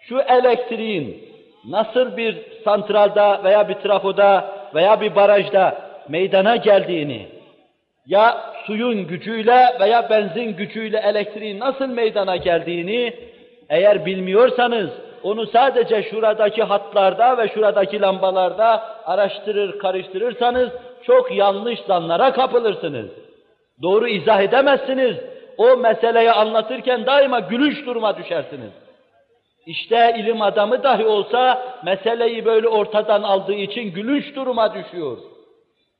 Şu elektriğin nasıl bir santralda veya bir trafoda veya bir barajda meydana geldiğini, ya suyun gücüyle veya benzin gücüyle elektriğin nasıl meydana geldiğini eğer bilmiyorsanız, onu sadece şuradaki hatlarda ve şuradaki lambalarda araştırır, karıştırırsanız çok yanlış zanlara kapılırsınız. Doğru izah edemezsiniz. O meseleyi anlatırken daima gülünç duruma düşersiniz. İşte ilim adamı dahi olsa meseleyi böyle ortadan aldığı için gülünç duruma düşüyor.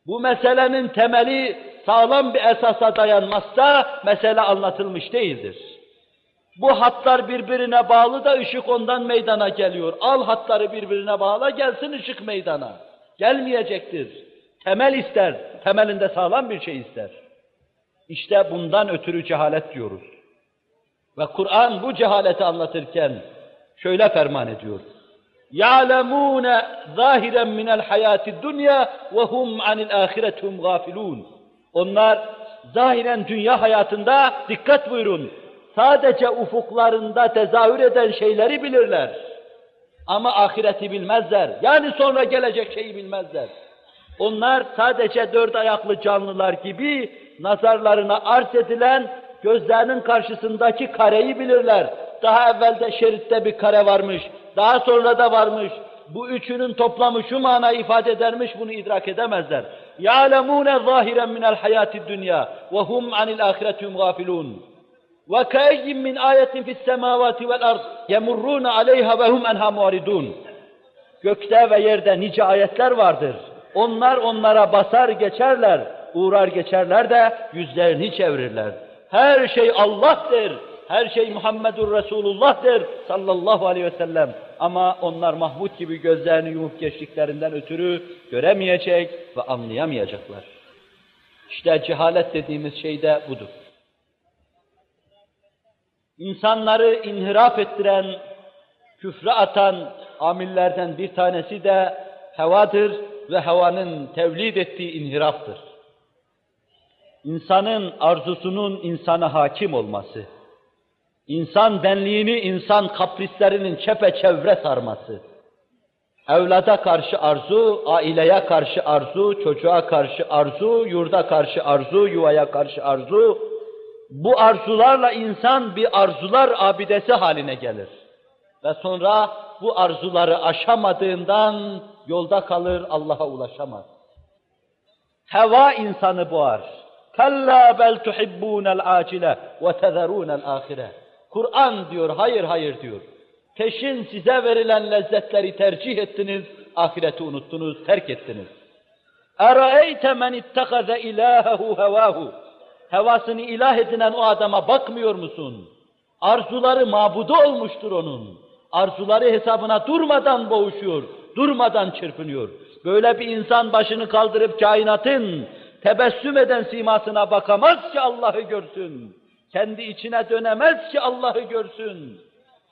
Bu meselenin temeli sağlam bir esasa dayanmazsa mesele anlatılmış değildir. Bu hatlar birbirine bağlı da ışık ondan meydana geliyor. Al hatları birbirine bağla, gelsin ışık meydana. Gelmeyecektir. Temel ister, temelinde sağlam bir şey ister. İşte bundan ötürü cehalet diyoruz. Ve Kur'an bu cehaleti anlatırken şöyle ferman ediyor. يَعْلَمُونَ ظَاهِرًا مِنَ الْحَيَاةِ الدُّنْيَا وَهُمْ عَنِ الْآخِرَةِ هُمْ غَافِلُونَ. Onlar zahiren dünya hayatında, dikkat buyurun, sadece ufuklarında tezahür eden şeyleri bilirler. Ama ahireti bilmezler. Yani sonra gelecek şeyi bilmezler. Onlar sadece dört ayaklı canlılar gibi nazarlarına arz edilen gözlerinin karşısındaki kareyi bilirler. Daha evvelde şeritte bir kare varmış, daha sonra da varmış. Bu üçünün toplamı şu manayı ifade edermiş, bunu idrak edemezler. يَعْلَمُونَ ظَاهِرًا مِنَ الْحَيَاةِ الدُّنْيَا وَهُمْ عَنِ الْآخِرَةِ هُمْ غَافِلُونَ وَكَأَيٍّ مِّنْ آيَةٍ فِي السَّمَاوَاتِ وَالْأَرْضِ يَمُرُّونَ عَلَيْهَا وَهُمْ أَنْهَا مُعْرِضُونَ. Gökte ve yerde nice ayetler vardır. Onlar onlara basar geçerler, uğrar geçerler de yüzlerini çevirirler. Her şey Allah'tır, her şey Muhammedur Resulullah'tır sallallahu aleyhi ve sellem. Ama onlar Mahmud gibi gözlerini yumup geçtiklerinden ötürü göremeyecek ve anlayamayacaklar. İşte cehalet dediğimiz şey de budur. İnsanları inhiraf ettiren, küfre atan amillerden bir tanesi de hevadır ve hevanın tevlid ettiği inhiraftır. İnsanın arzusunun insana hakim olması, insan benliğini insan kaprislerinin çepeçevre sarması, evlada karşı arzu, aileye karşı arzu, çocuğa karşı arzu, yurda karşı arzu, yuvaya karşı arzu, bu arzularla insan bir arzular abidesi haline gelir. Ve sonra bu arzuları aşamadığından yolda kalır, Allah'a ulaşamaz. Heva insanı boğar. Kalla bel tuhibbunel acile ve tezerunel ahire. Kur'an diyor, hayır hayır diyor. Peşin size verilen lezzetleri tercih ettiniz, ahireti unuttunuz, terk ettiniz. اَرَأَيْتَ مَنِ اتَّخَذَ اِلَٰهَهُ هَوَاهُ Hevasını ilah edinen o adama bakmıyor musun? Arzuları mabudu olmuştur onun. Arzuları hesabına durmadan boğuşuyor, durmadan çırpınıyor. Böyle bir insan başını kaldırıp kainatın tebessüm eden simasına bakamaz ki Allah'ı görsün. Kendi içine dönemez ki Allah'ı görsün.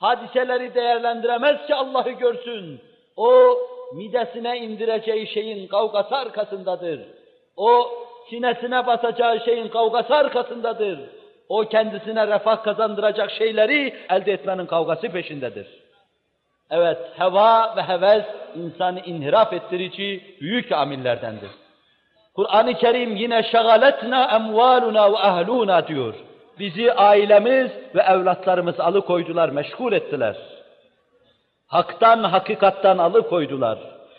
Hadiseleri değerlendiremez ki Allah'ı görsün. O midesine indireceği şeyin kavgası arkasındadır. O sinesine basacağı şeyin kavgası arkasındadır. O kendisine refah kazandıracak şeyleri elde etmenin kavgası peşindedir. Evet, heva ve heves insanı inhiraf ettirici büyük amillerdendir. Kur'an-ı Kerim yine şagaletna emvaluna ve ahluna diyor. Bizi ailemiz ve evlatlarımız alıkoydular, meşgul ettiler. Haktan, hakikattan alıkoydular.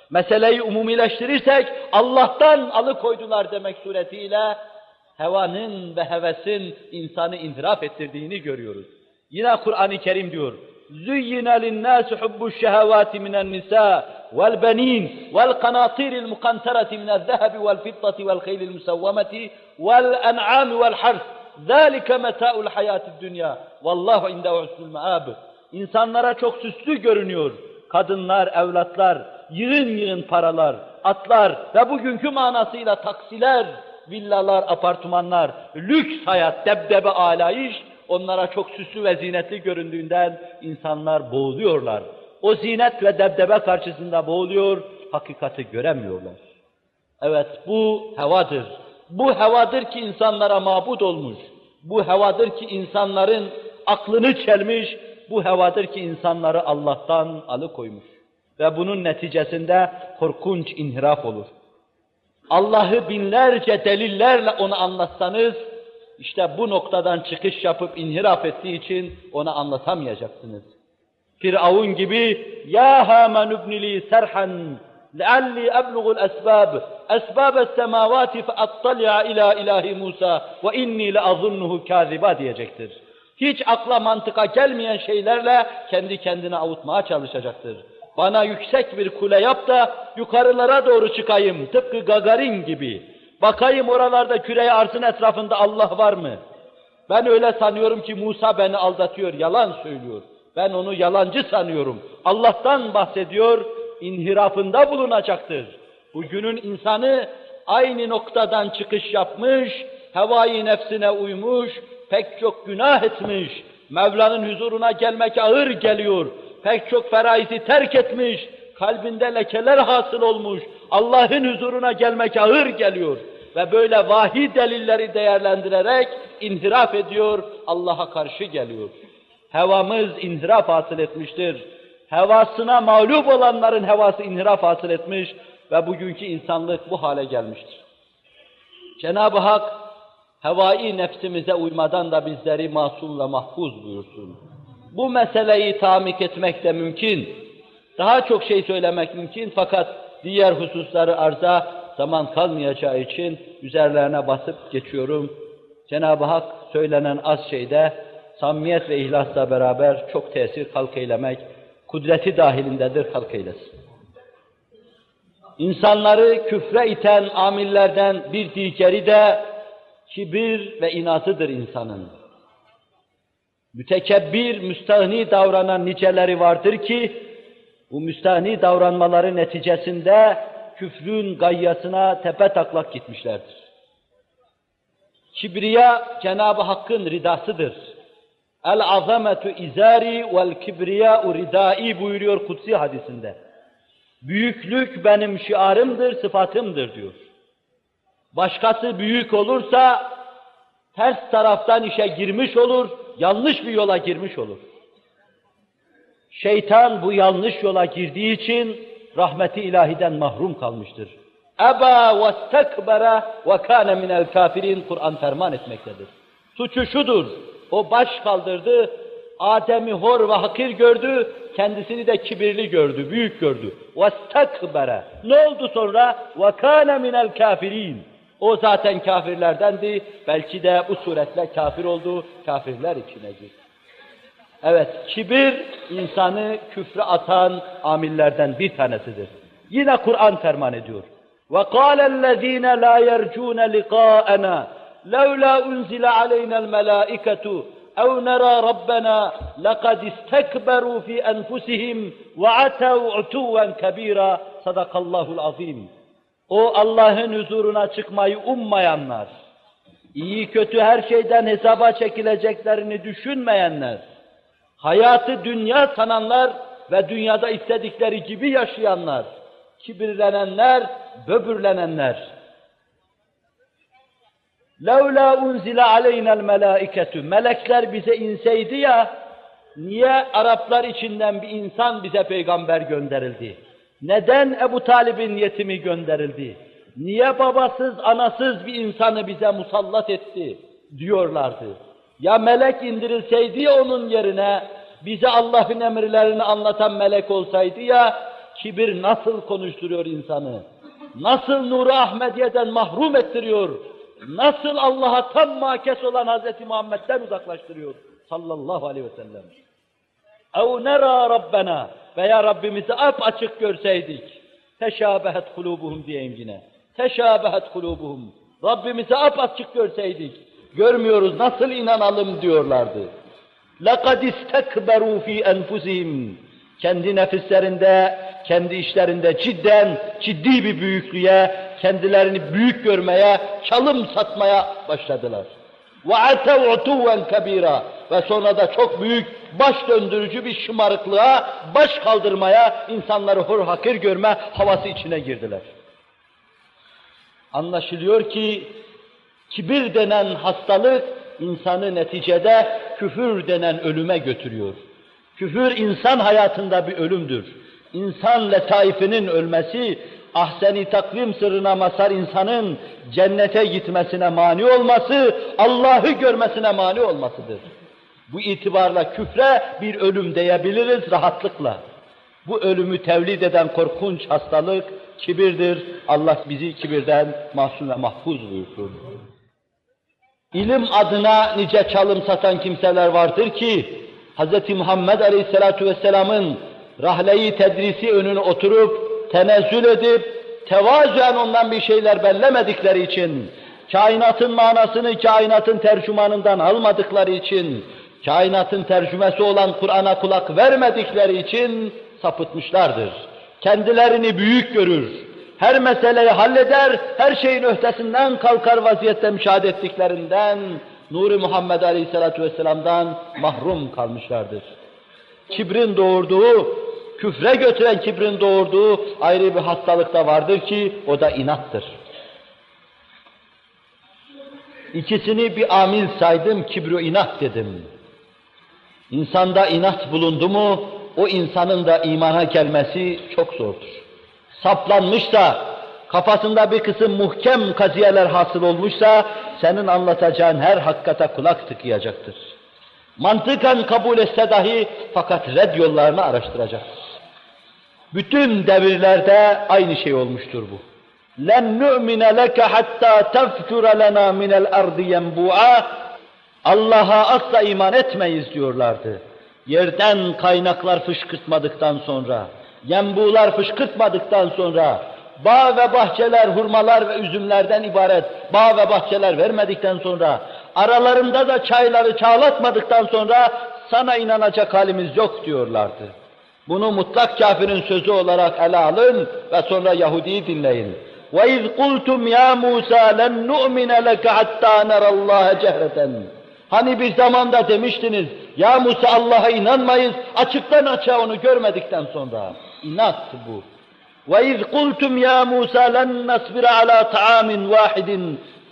Meseleyi umumileştirirsek Allah'tan alıkoydular demek suretiyle hevanın ve hevesin insanı inhiraf ettirdiğini görüyoruz. Yine Kur'an-ı Kerim diyor: زُيِّنَ لِلنَّاسُ حُبُّ الشَّهَوَاتِ مِنَ النِّسَاءِ وَالْبَنِينَ وَالْقَنَاطِيرِ الْمُقَنْطَرَةِ مِنَ الذَّهَبِ وَالْفِضَّةِ وَالْخَيْلِ الْمُسَوَّمَةِ وَالْأَنْعَامِ وَالْحَرْثِ ذَٰلِكَ مَتَاعُ الْحَيَاةِ الدُّنْيَا وَاللّٰهُ عِنْدَهُ حُسْنُ الْمَآبِ İnsanlara çok süslü görünüyor. Kadınlar, evlatlar, yığın yığın paralar, atlar ve bugünkü manasıyla taksiler, villalar, apartmanlar, lüks hayat, debdebe alayış, onlara çok süslü ve zinetli göründüğünden insanlar boğuluyorlar. O zinet ve debdebe karşısında boğuluyor, hakikati göremiyorlar. Evet, bu hevadır. Bu hevadır ki insanlara mabud olmuş. Bu hevadır ki insanların aklını çelmiş. Bu hevadır ki insanları Allah'tan alıkoymuş. Ve bunun neticesinde korkunç inhiraf olur. Allah'ı binlerce delillerle ona anlatsanız, işte bu noktadan çıkış yapıp inhiraf ettiği için ona anlatamayacaksınız. Firavun gibi ya Haman ibnili serhan lealli ebluğul esbab esbabes semavati feattali'a ila ilahi Musa ve inni leazunnuhu kâziba diyecektir. Hiç akla mantıka gelmeyen şeylerle kendi kendine avutmaya çalışacaktır. Bana yüksek bir kule yap da yukarılara doğru çıkayım tıpkı Gagarin gibi. Bakayım oralarda küre-i arzın etrafında Allah var mı? Ben öyle sanıyorum ki Musa beni aldatıyor, yalan söylüyor. Ben onu yalancı sanıyorum. Allah'tan bahsediyor, inhirafında bulunacaktır. Bugünün insanı aynı noktadan çıkış yapmış, hevai nefsine uymuş, pek çok günah etmiş, Mevla'nın huzuruna gelmek ağır geliyor, pek çok feraizi terk etmiş, kalbinde lekeler hasıl olmuş, Allah'ın huzuruna gelmek ağır geliyor ve böyle vahiy delilleri değerlendirerek inhiraf ediyor, Allah'a karşı geliyor. Hevamız inhiraf hasıl etmiştir. Hevasına mağlup olanların hevası inhiraf hasıl etmiş ve bugünkü insanlık bu hale gelmiştir. Cenab-ı Hak hevai nefsimize uymadan da bizleri masum ve mahfuz buyursun. Bu meseleyi tamik etmek de mümkün. Daha çok şey söylemek mümkün fakat diğer hususları arza zaman kalmayacağı için üzerlerine basıp geçiyorum. Cenab-ı Hak söylenen az şeyde samimiyet ve ihlasla beraber çok tesir halk eylemek, kudreti dahilindedir, halk eylesin. İnsanları küfre iten amillerden bir diğeri de kibir ve inatıdır insanın. Mütekebbir, müstahni davranan niceleri vardır ki, bu müstahni davranmaları neticesinde küfrün gayyasına tepetaklak gitmişlerdir. Kibriya Cenab-ı Hakk'ın ridasıdır. El-azametu izari vel-kibriyâ'u ridâi buyuruyor kutsi hadisinde. Büyüklük benim şiarımdır, sıfatımdır diyor. Başkası büyük olursa ters taraftan işe girmiş olur, yanlış bir yola girmiş olur. Şeytan bu yanlış yola girdiği için rahmeti ilahiden mahrum kalmıştır. Eba vestekbera ve kâne minel kâfirin Kur'an ferman etmektedir. Suçu şudur, o baş kaldırdı, Adem'i hor ve hakir gördü, kendisini de kibirli gördü, büyük gördü. Vestekbera. Ne oldu sonra? Ve kâne minel kâfirin. O zaten kafirlerdendi, belki de bu suretle kafir oldu, kafirler içine girdi. Evet, kibir insanı küfre atan amillerden bir tanesidir. Yine Kur'an ferman ediyor. وَقَالَ الَّذ۪ينَ لَا يَرْجُونَ لِقَاءَنَا لَوْلَا أُنْزِلَ عَلَيْنَا الْمَلَائِكَةُ اَوْ نَرَى رَبَّنَا لَقَدْ اسْتَكْبَرُوا فِي أَنْفُسِهِمْ وَعَتَوْا عُتُوًّا كَب۪يرًا Sadakallahul azim. O Allah'ın huzuruna çıkmayı ummayanlar, iyi kötü her şeyden hesaba çekileceklerini düşünmeyenler, hayatı dünya sananlar ve dünyada istedikleri gibi yaşayanlar, kibirlenenler, böbürlenenler. لَوْلَا اُنْزِلَ عَلَيْنَا الْمَلَائِكَةُ Melekler bize inseydi ya, niye Araplar içinden bir insan bize peygamber gönderildi? Neden Ebu Talib'in yetimi gönderildi? Niye babasız, anasız bir insanı bize musallat etti? Diyorlardı. Ya melek indirilseydi ya onun yerine, bize Allah'ın emirlerini anlatan melek olsaydı ya, kibir nasıl konuşturuyor insanı? Nasıl Nur-u Ahmediye'den mahrum ettiriyor? Nasıl Allah'a tam makes olan Hz. Muhammed'den uzaklaştırıyor? Sallallahu aleyhi ve sellem. اَوْ نَرَى رَبَّنَا Veya Rabbimizi apaçık görseydik. Teşâbehet kulûbuhum diyeyim yine. Teşâbehet kulûbuhum. Rabbimizi apaçık görseydik. Görmüyoruz, nasıl inanalım diyorlardı. لَقَدْ اسْتَكْبَرُوا ف۪ي أَنْفُسِهِمْ Kendi nefislerinde, kendi işlerinde ciddi bir büyüklüğe, kendilerini büyük görmeye, çalım satmaya başladılar. وَعَتَوْ عُتُوًّا كَب۪يرًا Ve sonra da çok büyük, baş döndürücü bir şımarıklığa, baş kaldırmaya, insanları hor hakir görme havası içine girdiler. Anlaşılıyor ki, kibir denen hastalık, insanı neticede küfür denen ölüme götürüyor. Küfür insan hayatında bir ölümdür. İnsan letaifinin ölmesi, ahsen-i takvim sırrına mazhar insanın cennete gitmesine mani olması, Allah'ı görmesine mani olmasıdır. Bu itibarla küfre bir ölüm diyebiliriz rahatlıkla. Bu ölümü tevlid eden korkunç hastalık kibirdir. Allah bizi kibirden mahzun ve mahfuz buyursun. İlim adına nice çalım satan kimseler vardır ki, Hz. Muhammed Aleyhisselatü Vesselam'ın rahle-i tedrisi önüne oturup, tenezzül edip, tevazuen ondan bir şeyler bellemedikleri için, kainatın manasını kainatın tercümanından almadıkları için, kainatın tercümesi olan Kur'an'a kulak vermedikleri için sapıtmışlardır. Kendilerini büyük görür, her meseleyi halleder, her şeyin öhtesinden kalkar vaziyette müşahede ettiklerinden, Nur-i Muhammed Aleyhisselatü Vesselam'dan mahrum kalmışlardır. Kibrin doğurduğu, küfre götüren kibrin doğurduğu ayrı bir hastalık da vardır ki, o da inattır. İkisini bir amil saydım, kibru inat dedim. İnsanda inat bulundu mu, o insanın da imana gelmesi çok zordur. Saplanmışsa, kafasında bir kısım muhkem kaziyeler hasıl olmuşsa, senin anlatacağın her hakikate kulak tıkayacaktır. Mantıken kabul etse dahi, fakat red yollarını araştıracaktır. Bütün devirlerde aynı şey olmuştur bu. لَنْ نُؤْمِنَ لَكَ حَتَّى تَفْجُرَ لَنَا مِنَ الْأَرْضِ يَنْبُوعًا Allah'a asla iman etmeyiz diyorlardı. Yerden kaynaklar fışkırtmadıktan sonra, yenbular fışkırtmadıktan sonra, bağ ve bahçeler, hurmalar ve üzümlerden ibaret bağ ve bahçeler vermedikten sonra, aralarında da çayları çağlatmadıktan sonra sana inanacak halimiz yok diyorlardı. Bunu mutlak kafirin sözü olarak ele alın ve sonra Yahudi'yi dinleyin. وَاِذْ قُلْتُمْ يَا مُوسَى لَنْ نُؤْمِنَ لَكَ حَتَّى نَرَى اللّٰهَ جَهْرَةً Hani bir zamanda demiştiniz, ya Musa Allah'a inanmayız, açıktan açığa onu görmedikten sonra. İnat bu. وَاِذْ قُلْتُمْ يَا مُوسَى لَنْ نَصْبِرَ عَلَى طَعَامٍ وَاحِدٍ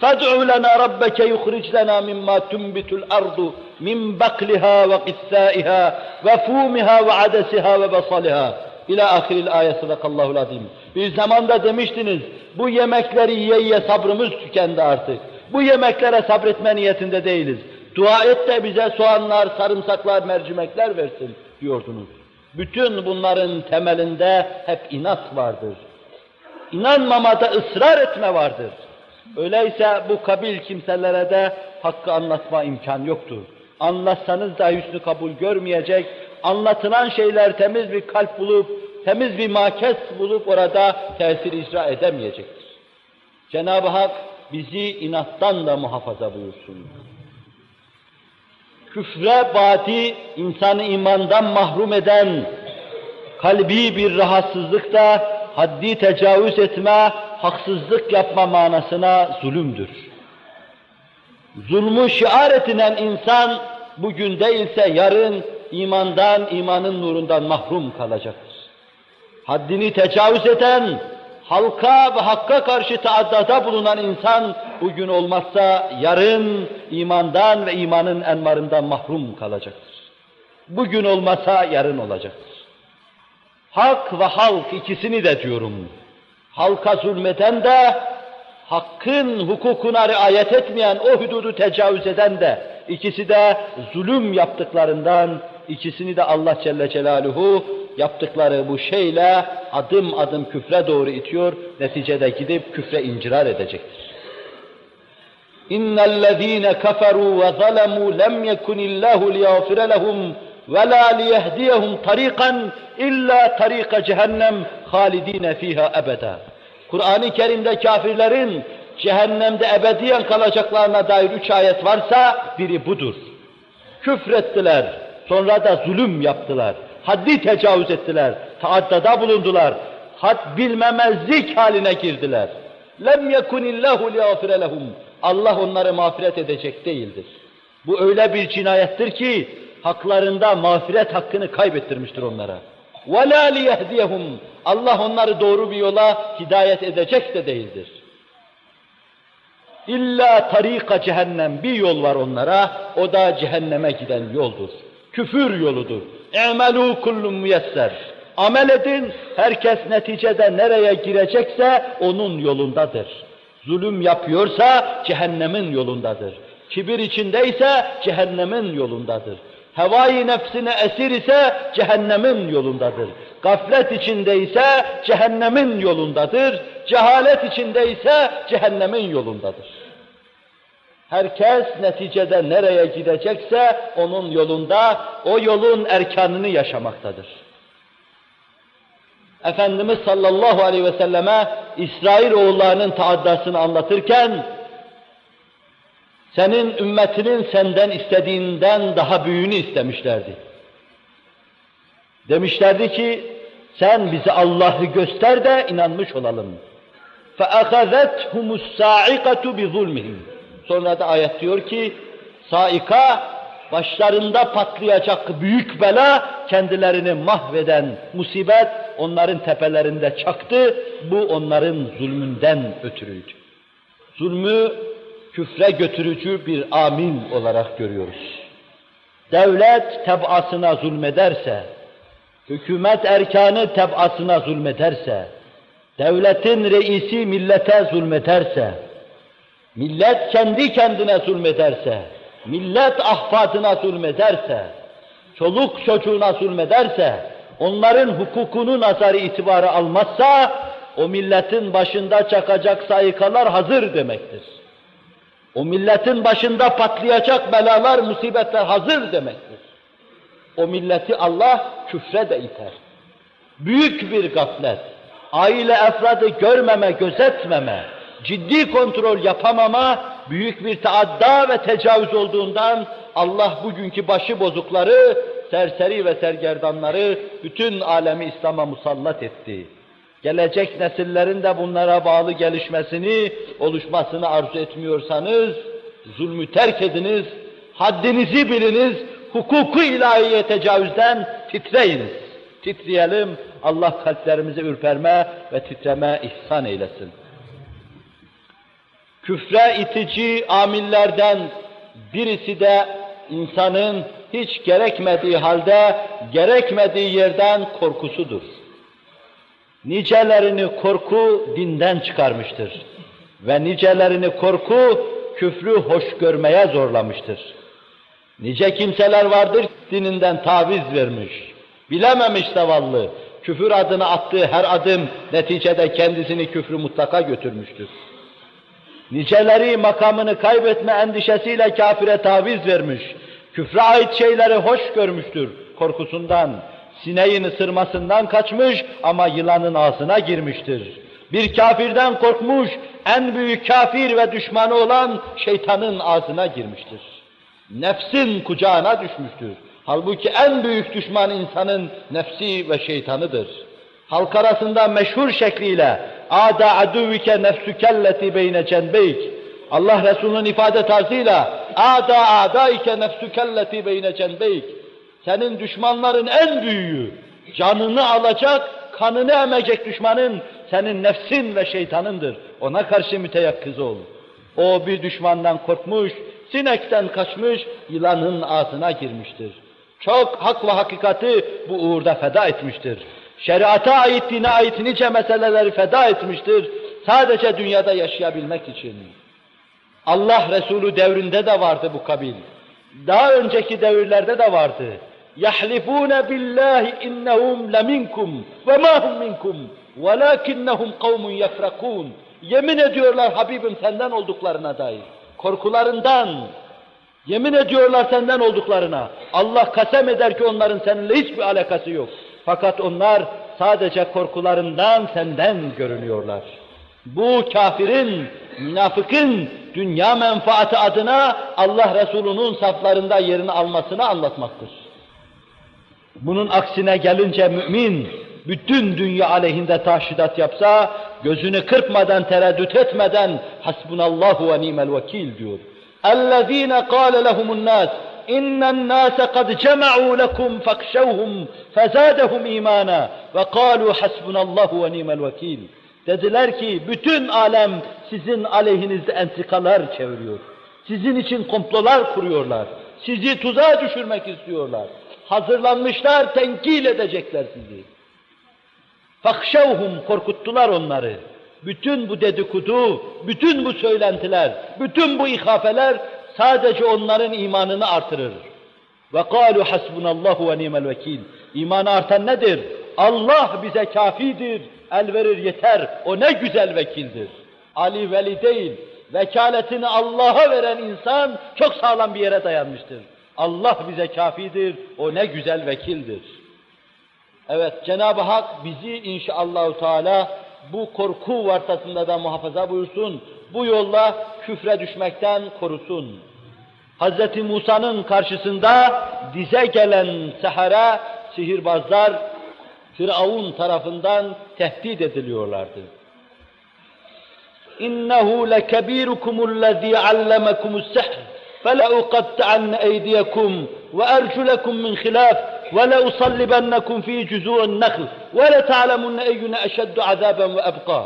فَادْعُ لَنَا رَبَّكَ يُخْرِجْ لَنَا مِمَّا تُنْبِتُ الْأَرْضُ مِنْ بَقْلِهَا وَقِثَّائِهَا وَفُومِهَا وَعَدَسِهَا وَبَصَلِهَا İlâ ahiril ayet sadakallahul azim. Bir zamanda demiştiniz, bu yemekleri yiye sabrımız tükendi artık. Bu yemeklere sabretme niyetinde değiliz. Dua et de bize soğanlar, sarımsaklar, mercimekler versin diyordunuz. Bütün bunların temelinde hep inat vardır. İnanmamada ısrar etme vardır. Öyleyse bu kabil kimselere de hakkı anlatma imkan yoktur. Anlatsanız da hüsnü kabul görmeyecek, anlatılan şeyler temiz bir kalp bulup temiz bir makes bulup orada tesir icra edemeyecektir. Cenab-ı Hak bizi inattan da muhafaza buyursun. Küfre badi, insanı imandan mahrum eden, kalbi bir rahatsızlık da haddi tecavüz etme, haksızlık yapma manasına zulümdür. Zulmü şiar edinen insan, bugün değilse yarın imandan, imanın nurundan mahrum kalacaktır. Haddini tecavüz eden, halka ve hakka karşı taaddada bulunan insan, bugün olmazsa yarın imandan ve imanın envarından mahrum kalacaktır. Bugün olmasa yarın olacaktır. Hak ve halk ikisini de diyorum. Halka zulmeden de, hakkın hukukuna riayet etmeyen, o hududu tecavüz eden de, ikisi de zulüm yaptıklarından, ikisini de Allah Celle Celaluhu yaptıkları bu şeyle adım adım küfre doğru itiyor, neticede gidip küfre incirar edecektir. İnnellezîne keferû ve zalemû lem yekunillâhu liyağfire lehum ve lâ liyehdiyehum tariqan illa tariqa cehennem halidîne fîhâ ebedâ. Kur'an-ı Kerim'de kafirlerin cehennemde ebediyen kalacaklarına dair 3 ayet varsa biri budur. Küfrettiler, sonra da zulüm yaptılar, haddi tecavüz ettiler, taaddada bulundular, had bilmemezlik haline girdiler. Lem yekunillahu liyağfire lehum. Allah onları mağfiret edecek değildir. Bu öyle bir cinayettir ki haklarında mağfiret hakkını kaybettirmiştir onlara. وَلَا لِيَهْدِيَهُمْ. Allah onları doğru bir yola hidayet edecek de değildir. İlla tarika cehennem, bir yol var onlara, o da cehenneme giden yoldur. Küfür yoludur. اَعْمَلُوا كُلُّمْ müyesser. Amel edin, herkes neticede nereye girecekse onun yolundadır. Zulüm yapıyorsa cehennemin yolundadır. Kibir içindeyse cehennemin yolundadır. Hevai nefsine esir ise cehennemin yolundadır. Gaflet içindeyse cehennemin yolundadır. Cehalet içindeyse cehennemin yolundadır. Herkes neticede nereye gidecekse onun yolunda, o yolun erkanını yaşamaktadır. Efendimiz sallallahu aleyhi ve selleme İsrailoğullarının taaddasını anlatırken, senin ümmetinin senden istediğinden daha büyüğünü istemişlerdi. Demişlerdi ki, sen bize Allah'ı göster de inanmış olalım. فَأَخَذَتْهُمُ السَّاعِقَةُ بِظُلْمِهِمْ. Sonra da ayet diyor ki, saika, başlarında patlayacak büyük bela, kendilerini mahveden musibet, onların tepelerinde çaktı, bu onların zulmünden ötürüydü. Zulmü, küfre götürücü bir amil olarak görüyoruz. Devlet tebasına zulmederse, hükümet erkanı tebasına zulmederse, devletin reisi millete zulmederse, millet kendi kendine zulmederse, millet ahfadına zulmederse, çoluk çocuğuna zulmederse, onların hukukunu nazarı itibarı almazsa, o milletin başında çakacak saikalar hazır demektir. O milletin başında patlayacak belalar, musibetler hazır demektir. O milleti Allah küfre de iter. Büyük bir gaflet, aile efradı görmeme, gözetmeme, ciddi kontrol yapamama, büyük bir taadda ve tecavüz olduğundan Allah bugünkü başı bozukları, serseri ve sergerdanları bütün alemi İslam'a musallat etti. Gelecek nesillerin de bunlara bağlı gelişmesini, oluşmasını arzu etmiyorsanız, zulmü terk ediniz, haddinizi biliniz, hukuku ilahiye tecavüzden titreyiniz. Titreyelim, Allah kalplerimize ürperme ve titreme ihsan eylesin. Küfre itici amillerden birisi de insanın hiç gerekmediği halde, gerekmediği yerden korkusudur. Nicelerini korku dinden çıkarmıştır. Ve nicelerini korku küfrü hoş görmeye zorlamıştır. Nice kimseler vardır dininden taviz vermiş, bilememiş zavallı, küfür adına attığı her adım neticede kendisini küfrü mutlaka götürmüştür. Niceleri makamını kaybetme endişesiyle kafire taviz vermiş, küfre ait şeyleri hoş görmüştür korkusundan. Sineğin ısırmasından kaçmış ama yılanın ağzına girmiştir. Bir kafirden korkmuş, en büyük kafir ve düşmanı olan şeytanın ağzına girmiştir. Nefsin kucağına düşmüştür. Halbuki en büyük düşman insanın nefsi ve şeytanıdır. Halk arasında meşhur şekliyle "Âdâ aduvike nefsükelleti beyne cenbeyk." Allah Resulü'nün ifade tarzıyla "Âdâ âdâike nefsükelleti beyne cenbeyk." Senin düşmanların en büyüğü, canını alacak, kanını emecek düşmanın senin nefsin ve şeytanındır. Ona karşı müteyakkız ol. O bir düşmandan korkmuş, sinekten kaçmış, yılanın ağzına girmiştir. Çok hak ve hakikati bu uğurda feda etmiştir. Şeriata ait, dine ait nice meseleleri feda etmiştir. Sadece dünyada yaşayabilmek için. Allah Resulü devrinde de vardı bu kabil. Daha önceki devirlerde de vardı. يَحْلِفُونَ بِاللّٰهِ اِنَّهُمْ لَمِنْكُمْ وَمَا هُمْ مِنْكُمْ وَلَاكِنَّهُمْ قَوْمٌ يَفْرَقُونَ. Yemin ediyorlar Habibim senden olduklarına dair. Korkularından, yemin ediyorlar senden olduklarına. Allah kasem eder ki onların seninle hiçbir alakası yok. Fakat onlar sadece korkularından senden görünüyorlar. Bu kafirin, münafıkın dünya menfaati adına Allah Resulü'nün saflarında yerini almasını anlatmaktır. Bunun aksine gelince mümin, bütün dünya aleyhinde taşhidat yapsa, gözünü kırpmadan, tereddüt etmeden hasbunallahu ve ni'mel vekil diyor. اَلَّذ۪ينَ قَالَ لَهُمُ النَّاسِ اِنَّ النَّاسَ قَدْ جَمَعُوا لَكُمْ فَاخْشَوْهُمْ فَزَادَهُمْ اِيمَانًا وَقَالُوا حَسْبُنَا اللّٰهُ وَنِعْمَ الْوَكِيلِ. Dediler ki bütün alem sizin aleyhinizde entikalar çeviriyor. Sizin için komplolar kuruyorlar. Sizi tuzağa düşürmek istiyorlar. Hazırlanmışlar, tenkil edecekler sizi. فَخْشَوْهُمْ Korkuttular onları. Bütün bu dedikodu, bütün bu söylentiler, bütün bu ihafeler sadece onların imanını artırır. وَقَالُوا حَسْبُنَا اللّٰهُ وَنِعْمَ الْوَكِيلِ. İmanı artan nedir? Allah bize kafidir, el verir yeter, o ne güzel vekildir. Ali veli değil, vekaletini Allah'a veren insan çok sağlam bir yere dayanmıştır. Allah bize kafidir, o ne güzel vekildir. Evet, Cenab-ı Hak bizi inşallahü teala bu korku vartasında da muhafaza buyursun, bu yolla küfre düşmekten korusun. Hz. Musa'nın karşısında dize gelen sehara, sihirbazlar, Firavun tarafından tehdit ediliyorlardı. İnnehu lekebirukumul-lezî allemakumus-sihr فَلَاُقَطِّعَنَّ اَيْدِيَكُمْ وَاَرْجُلَكُمْ مِنْ خِلَافٍ وَلَاُصَلِّبَنَّكُمْ ف۪ي جُذُوعِ النَّخْلِ وَلَتَعْلَمُنَّ اَيُّنَ اَشَدُّ عَذَابًا وَاَبْقَى.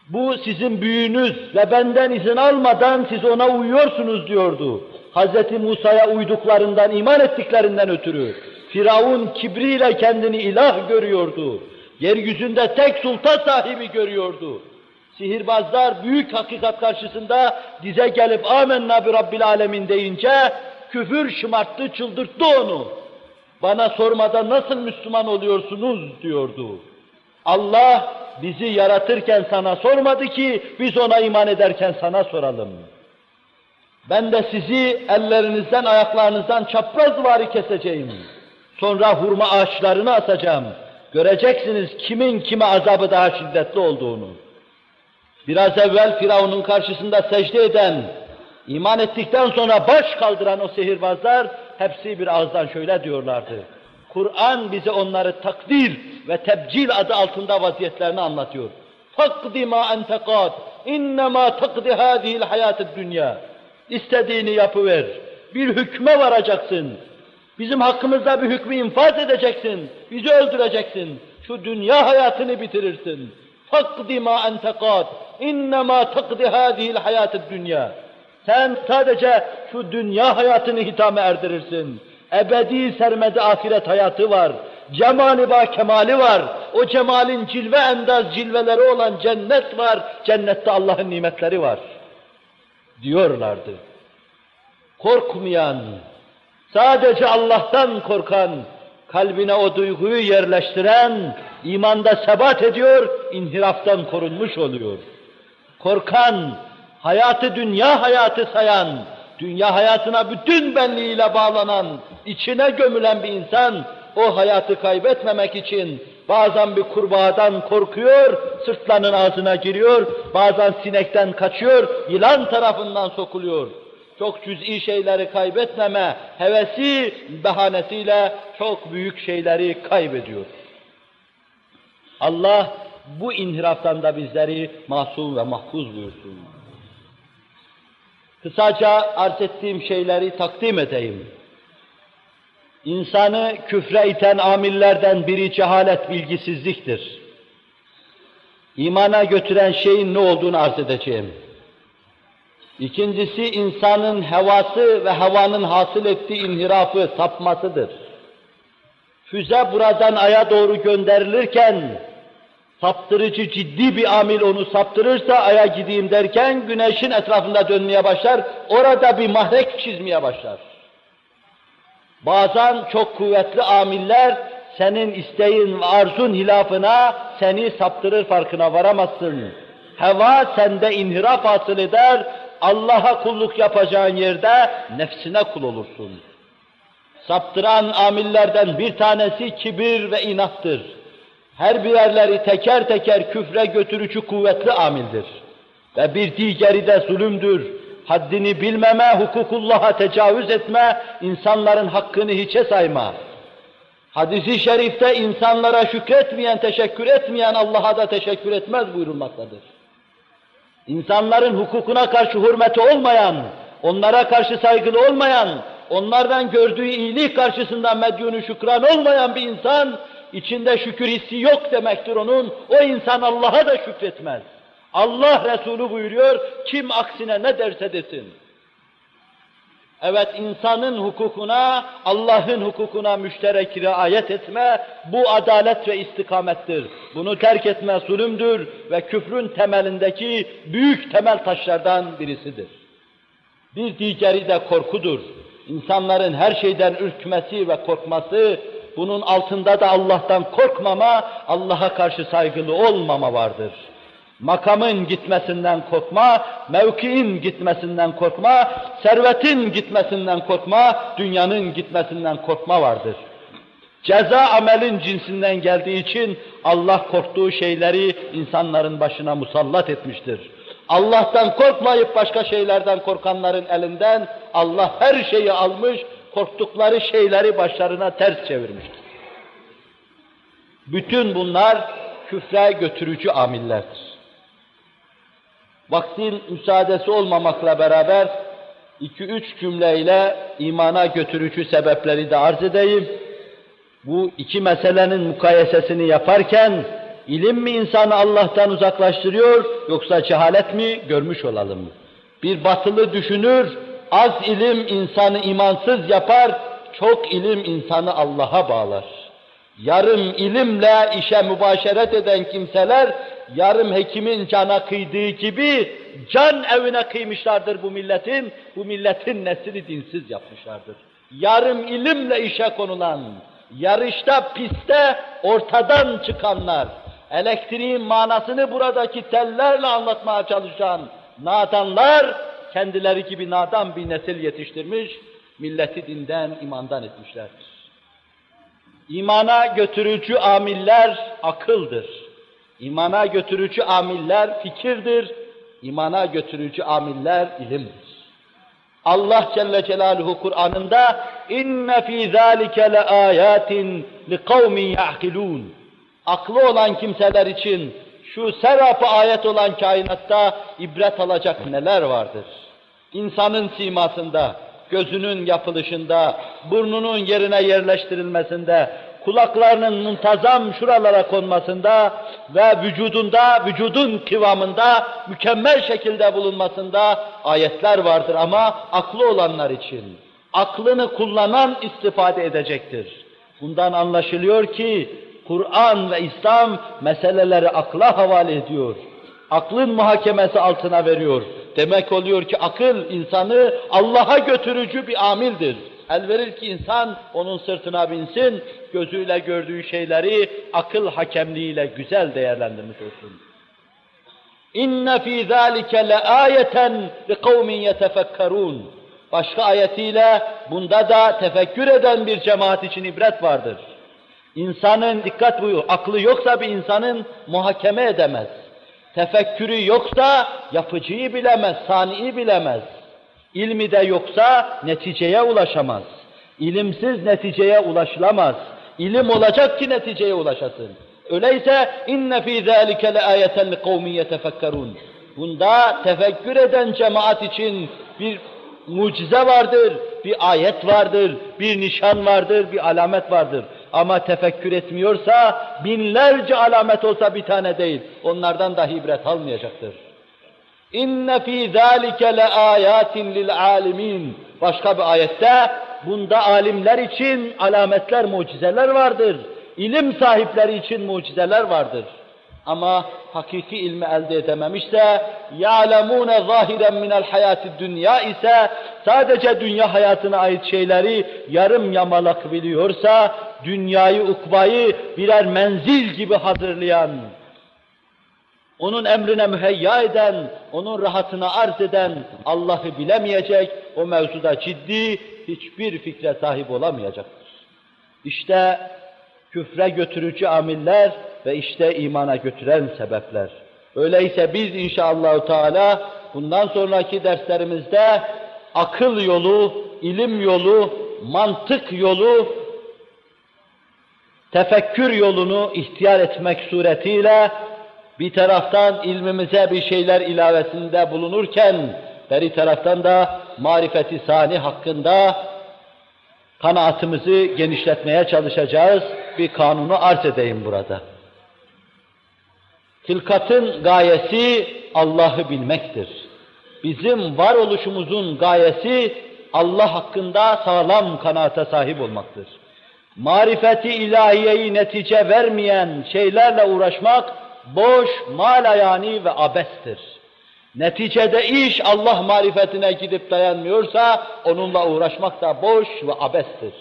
Bu sizin büyüğünüz ve benden izin almadan siz ona uyuyorsunuz diyordu. Hz. Musa'ya uyduklarından, iman ettiklerinden ötürü. Firavun kibriyle kendini ilah görüyordu. Yeryüzünde tek sultan sahibi görüyordu. Sihirbazlar büyük hakikat karşısında dize gelip amenna bi rabbil alemin deyince küfür şımarttı, çıldırttı onu. Bana sormadan nasıl Müslüman oluyorsunuz diyordu. Allah bizi yaratırken sana sormadı ki biz ona iman ederken sana soralım. Ben de sizi ellerinizden ayaklarınızdan çaprazvari keseceğim. Sonra hurma ağaçlarını asacağım. Göreceksiniz kimin kime azabı daha şiddetli olduğunu. Biraz evvel Firavun'un karşısında secde eden, iman ettikten sonra baş kaldıran o sihirbazlar hepsi bir ağızdan şöyle diyorlardı. Kur'an bize onları takdir ve tebcil adı altında vaziyetlerini anlatıyor. Takdi ma ente kad, innema takdi hadihil hayatid dünya. İstediğini yapıver. Bir hükme varacaksın. Bizim hakkımızda bir hükmü infaz edeceksin. Bizi öldüreceksin. Şu dünya hayatını bitirirsin. Takdi ma ente kad, innema takdi hadihil hayatid dünya. Sen sadece şu dünya hayatını hitame erdirirsin. Ebedi sermedi ahiret hayatı var. Cemali ba kemali var. O cemalin cilve endaz cilveleri olan cennet var. Cennette Allah'ın nimetleri var. Diyorlardı. Korkmayan, sadece Allah'tan korkan, kalbine o duyguyu yerleştiren, imanda sebat ediyor, inhiraftan korunmuş oluyor. Korkan, hayatı dünya hayatı sayan, dünya hayatına bütün benliğiyle bağlanan, içine gömülen bir insan, o hayatı kaybetmemek için bazen bir kurbağadan korkuyor, sırtlanın ağzına giriyor, bazen sinekten kaçıyor, yılan tarafından sokuluyor. Çok cüz'i şeyleri kaybetmeme hevesi bahanesiyle çok büyük şeyleri kaybediyor. Allah bu inhiraftan da bizleri masum ve mahfuz buyursun. Kısaca arz ettiğim şeyleri takdim edeyim. İnsanı küfre iten amillerden biri cehalet, bilgisizliktir. İmana götüren şeyin ne olduğunu arz edeceğim. İkincisi, insanın hevası ve hevanın hasıl ettiği inhirafı, sapmasıdır. Füze buradan aya doğru gönderilirken, saptırıcı ciddi bir amil onu saptırırsa, aya gideyim derken güneşin etrafında dönmeye başlar, orada bir mahrek çizmeye başlar. Bazen çok kuvvetli amiller, senin isteğin ve arzun hilafına seni saptırır, farkına varamazsın. Heva sende inhiraf hasıl eder, Allah'a kulluk yapacağın yerde nefsine kul olursun. Saptıran amillerden bir tanesi kibir ve inattır. Her birerleri teker teker küfre götürücü kuvvetli amildir. Ve bir diğeri de zulümdür. Haddini bilmeme, hukukullah'a tecavüz etme, insanların hakkını hiçe sayma. Hadis-i şerifte insanlara şükretmeyen, teşekkür etmeyen Allah'a da teşekkür etmez buyurulmaktadır. İnsanların hukukuna karşı hürmeti olmayan, onlara karşı saygılı olmayan, onlardan gördüğü iyilik karşısında medyunu şükran olmayan bir insan, içinde şükür hissi yok demektir onun, o insan Allah'a da şükretmez. Allah Resulü buyuruyor, kim aksine ne derse desin. Evet, insanın hukukuna, Allah'ın hukukuna müşterek riayet etme, bu adalet ve istikamettir. Bunu terk etme zulümdür ve küfrün temelindeki büyük temel taşlardan birisidir. Bir diğeri de korkudur. İnsanların her şeyden ürkmesi ve korkması, bunun altında da Allah'tan korkmama, Allah'a karşı saygılı olmama vardır. Makamın gitmesinden korkma, mevkiin gitmesinden korkma, servetin gitmesinden korkma, dünyanın gitmesinden korkma vardır. Ceza amelin cinsinden geldiği için Allah korktuğu şeyleri insanların başına musallat etmiştir. Allah'tan korkmayıp başka şeylerden korkanların elinden Allah her şeyi almış, korktukları şeyleri başlarına ters çevirmiştir. Bütün bunlar küfre götürücü amillerdir. Vaktin müsaadesi olmamakla beraber 2-3 cümleyle imana götürücü sebepleri de arz edeyim. Bu iki meselenin mukayesesini yaparken ilim mi insanı Allah'tan uzaklaştırıyor yoksa cehalet mi görmüş olalım. Bir batılı düşünür, az ilim insanı imansız yapar, çok ilim insanı Allah'a bağlar. Yarım ilimle işe mübaşeret eden kimseler, yarım hekimin cana kıydığı gibi can evine kıymışlardır bu milletin neslini dinsiz yapmışlardır. Yarım ilimle işe konulan, yarışta, pistte ortadan çıkanlar, elektriğin manasını buradaki tellerle anlatmaya çalışan nadanlar, kendileri gibi nadan bir nesil yetiştirmiş, milleti dinden, imandan etmişlerdir. İmana götürücü amiller akıldır. İmana götürücü amiller fikirdir. İmana götürücü amiller ilimdir. Allah Celle Celaluhu Kur'an'ında inne fî zâlike leâyâtin liqavmin ya'kilûn. Aklı olan kimseler için şu serap-ı ayet olan kainatta ibret alacak neler vardır? İnsanın simasında, gözünün yapılışında, burnunun yerine yerleştirilmesinde, kulaklarının muntazam şuralara konmasında ve vücudun kıvamında mükemmel şekilde bulunmasında ayetler vardır ama aklı olanlar için. Aklını kullanan istifade edecektir. Bundan anlaşılıyor ki Kur'an ve İslam meseleleri akla havale ediyor. Aklın muhakemesi altına veriyor. Demek oluyor ki akıl insanı Allah'a götürücü bir amildir. El verir ki insan onun sırtına binsin, gözüyle gördüğü şeyleri akıl hakemliğiyle güzel değerlendirmiş olsun. İnne fî zâlike leâyeten liqavmin yetefekkerûn. Başka ayetiyle bunda da tefekkür eden bir cemaat için ibret vardır. İnsanın, dikkat buyur, aklı yoksa bir insanın muhakeme edemez. Tefekkürü yoksa yapıcıyı bilemez, saniyi bilemez. İlmi de yoksa neticeye ulaşamaz. İlimsiz neticeye ulaşılamaz. İlim olacak ki neticeye ulaşasın. Öyleyse inne fî zâlike leâyeten liqavmin yetefekkerûn. Bunda tefekkür eden cemaat için bir mucize vardır, bir ayet vardır, bir nişan vardır, bir alamet vardır. Ama tefekkür etmiyorsa binlerce alamet olsa bir tane değil, onlardan dahi ibret almayacaktır. İnne fî zâlike leâyâtin lil'âlimîn. Başka bir ayette bunda alimler için alametler, mucizeler vardır. İlim sahipleri için mucizeler vardır. Ama hakiki ilmi elde edememişse, يَعْلَمُونَ ظَاهِرًا مِنَ الْحَيَاةِ الدُّنْيَا ise sadece dünya hayatına ait şeyleri yarım yamalak biliyorsa, dünyayı, ukbayı birer menzil gibi hazırlayan, onun emrine müheyya eden, onun rahatına arz eden Allah'ı bilemeyecek, o mevzuda ciddi hiçbir fikre sahip olamayacaktır. İşte küfre götürücü amiller ve işte imana götüren sebepler. Öyleyse biz inşallah Teala bundan sonraki derslerimizde akıl yolu, ilim yolu, mantık yolu, tefekkür yolunu ihtiyar etmek suretiyle bir taraftan ilmimize bir şeyler ilavesinde bulunurken bir taraftan da marifeti sani hakkında kanaatimizi genişletmeye çalışacağız. Bir kanunu arz edeyim burada. Hilkatın gayesi Allah'ı bilmektir. Bizim varoluşumuzun gayesi Allah hakkında sağlam kanaate sahip olmaktır. Marifeti ilahiyeyi netice vermeyen şeylerle uğraşmak boş, malayani ve abestir. Neticede iş Allah marifetine gidip dayanmıyorsa onunla uğraşmak da boş ve abestir.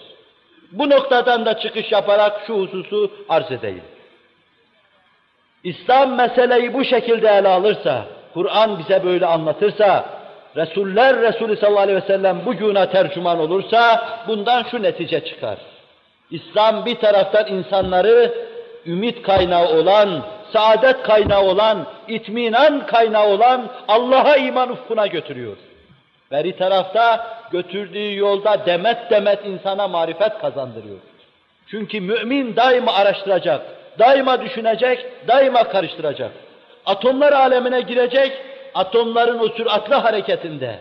Bu noktadan da çıkış yaparak şu hususu arz edeyim. İslam meseleyi bu şekilde ele alırsa, Kur'an bize böyle anlatırsa, Resulü sallallahu aleyhi ve sellem bugüne tercüman olursa bundan şu netice çıkar. İslam bir taraftan insanları ümit kaynağı olan, saadet kaynağı olan, itminan kaynağı olan Allah'a iman ufkuna götürüyor. Beri tarafta götürdüğü yolda demet demet insana marifet kazandırıyor. Çünkü mümin daima araştıracak, daima düşünecek, daima karıştıracak. Atomlar alemine girecek, atomların o süratli hareketinde,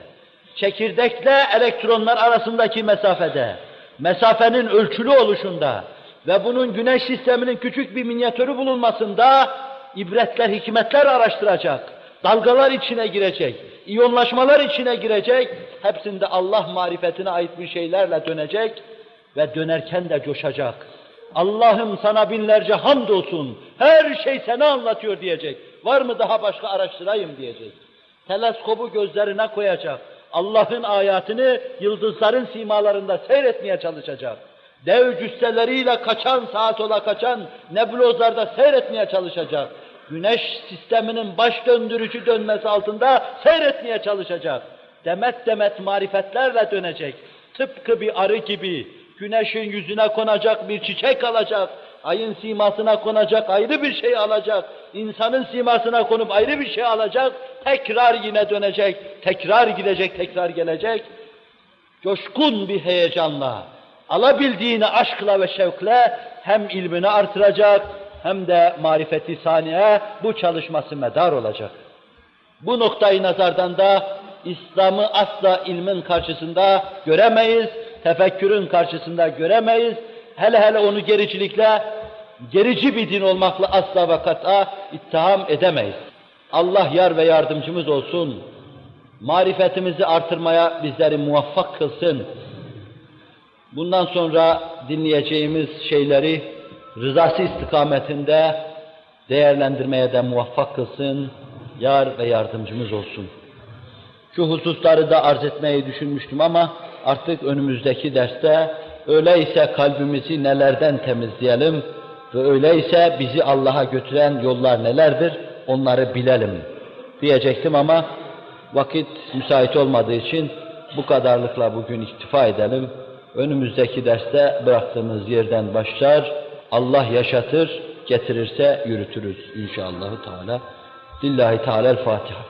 çekirdekle elektronlar arasındaki mesafede, mesafenin ölçülü oluşunda ve bunun güneş sisteminin küçük bir minyatürü bulunmasında ibretler, hikmetler araştıracak, dalgalar içine girecek, iyonlaşmalar içine girecek, hepsinde Allah marifetine ait bir şeylerle dönecek ve dönerken de coşacak. Allah'ım sana binlerce hamdolsun, her şey sana anlatıyor diyecek. Var mı daha başka araştırayım diyecek. Teleskobu gözlerine koyacak. Allah'ın ayatını yıldızların simalarında seyretmeye çalışacak. Dev cüsseleriyle kaçan, saat ola kaçan nebulozlarda seyretmeye çalışacak. Güneş sisteminin baş döndürücü dönmesi altında seyretmeye çalışacak. Demet demet marifetlerle dönecek. Tıpkı bir arı gibi güneşin yüzüne konacak bir çiçek alacak. Ayın simasına konacak ayrı bir şey alacak. İnsanın simasına konup ayrı bir şey alacak. Tekrar yine dönecek, tekrar gidecek, tekrar gelecek. Coşkun bir heyecanla, alabildiğini aşkla ve şevkle hem ilmini artıracak hem de marifeti saniye bu çalışması medar olacak. Bu noktayı nazardan da İslam'ı asla ilmin karşısında göremeyiz, tefekkürün karşısında göremeyiz. Hele hele onu gericilikle, gerici bir din olmakla asla ve kat'a ittiham edemeyiz. Allah yar ve yardımcımız olsun. Marifetimizi artırmaya bizleri muvaffak kılsın. Bundan sonra dinleyeceğimiz şeyleri rızası istikametinde değerlendirmeye de muvaffak kılsın. Yar ve yardımcımız olsun. Şu hususları da arz etmeyi düşünmüştüm ama artık önümüzdeki derste öyleyse kalbimizi nelerden temizleyelim ve öyleyse bizi Allah'a götüren yollar nelerdir onları bilelim diyecektim ama vakit müsait olmadığı için bu kadarlıkla bugün iktifa edelim. Önümüzdeki derste bıraktığımız yerden başlar. Allah yaşatır, getirirse yürütürüz inşallah Teala. Lillahi Teala'l Fatiha.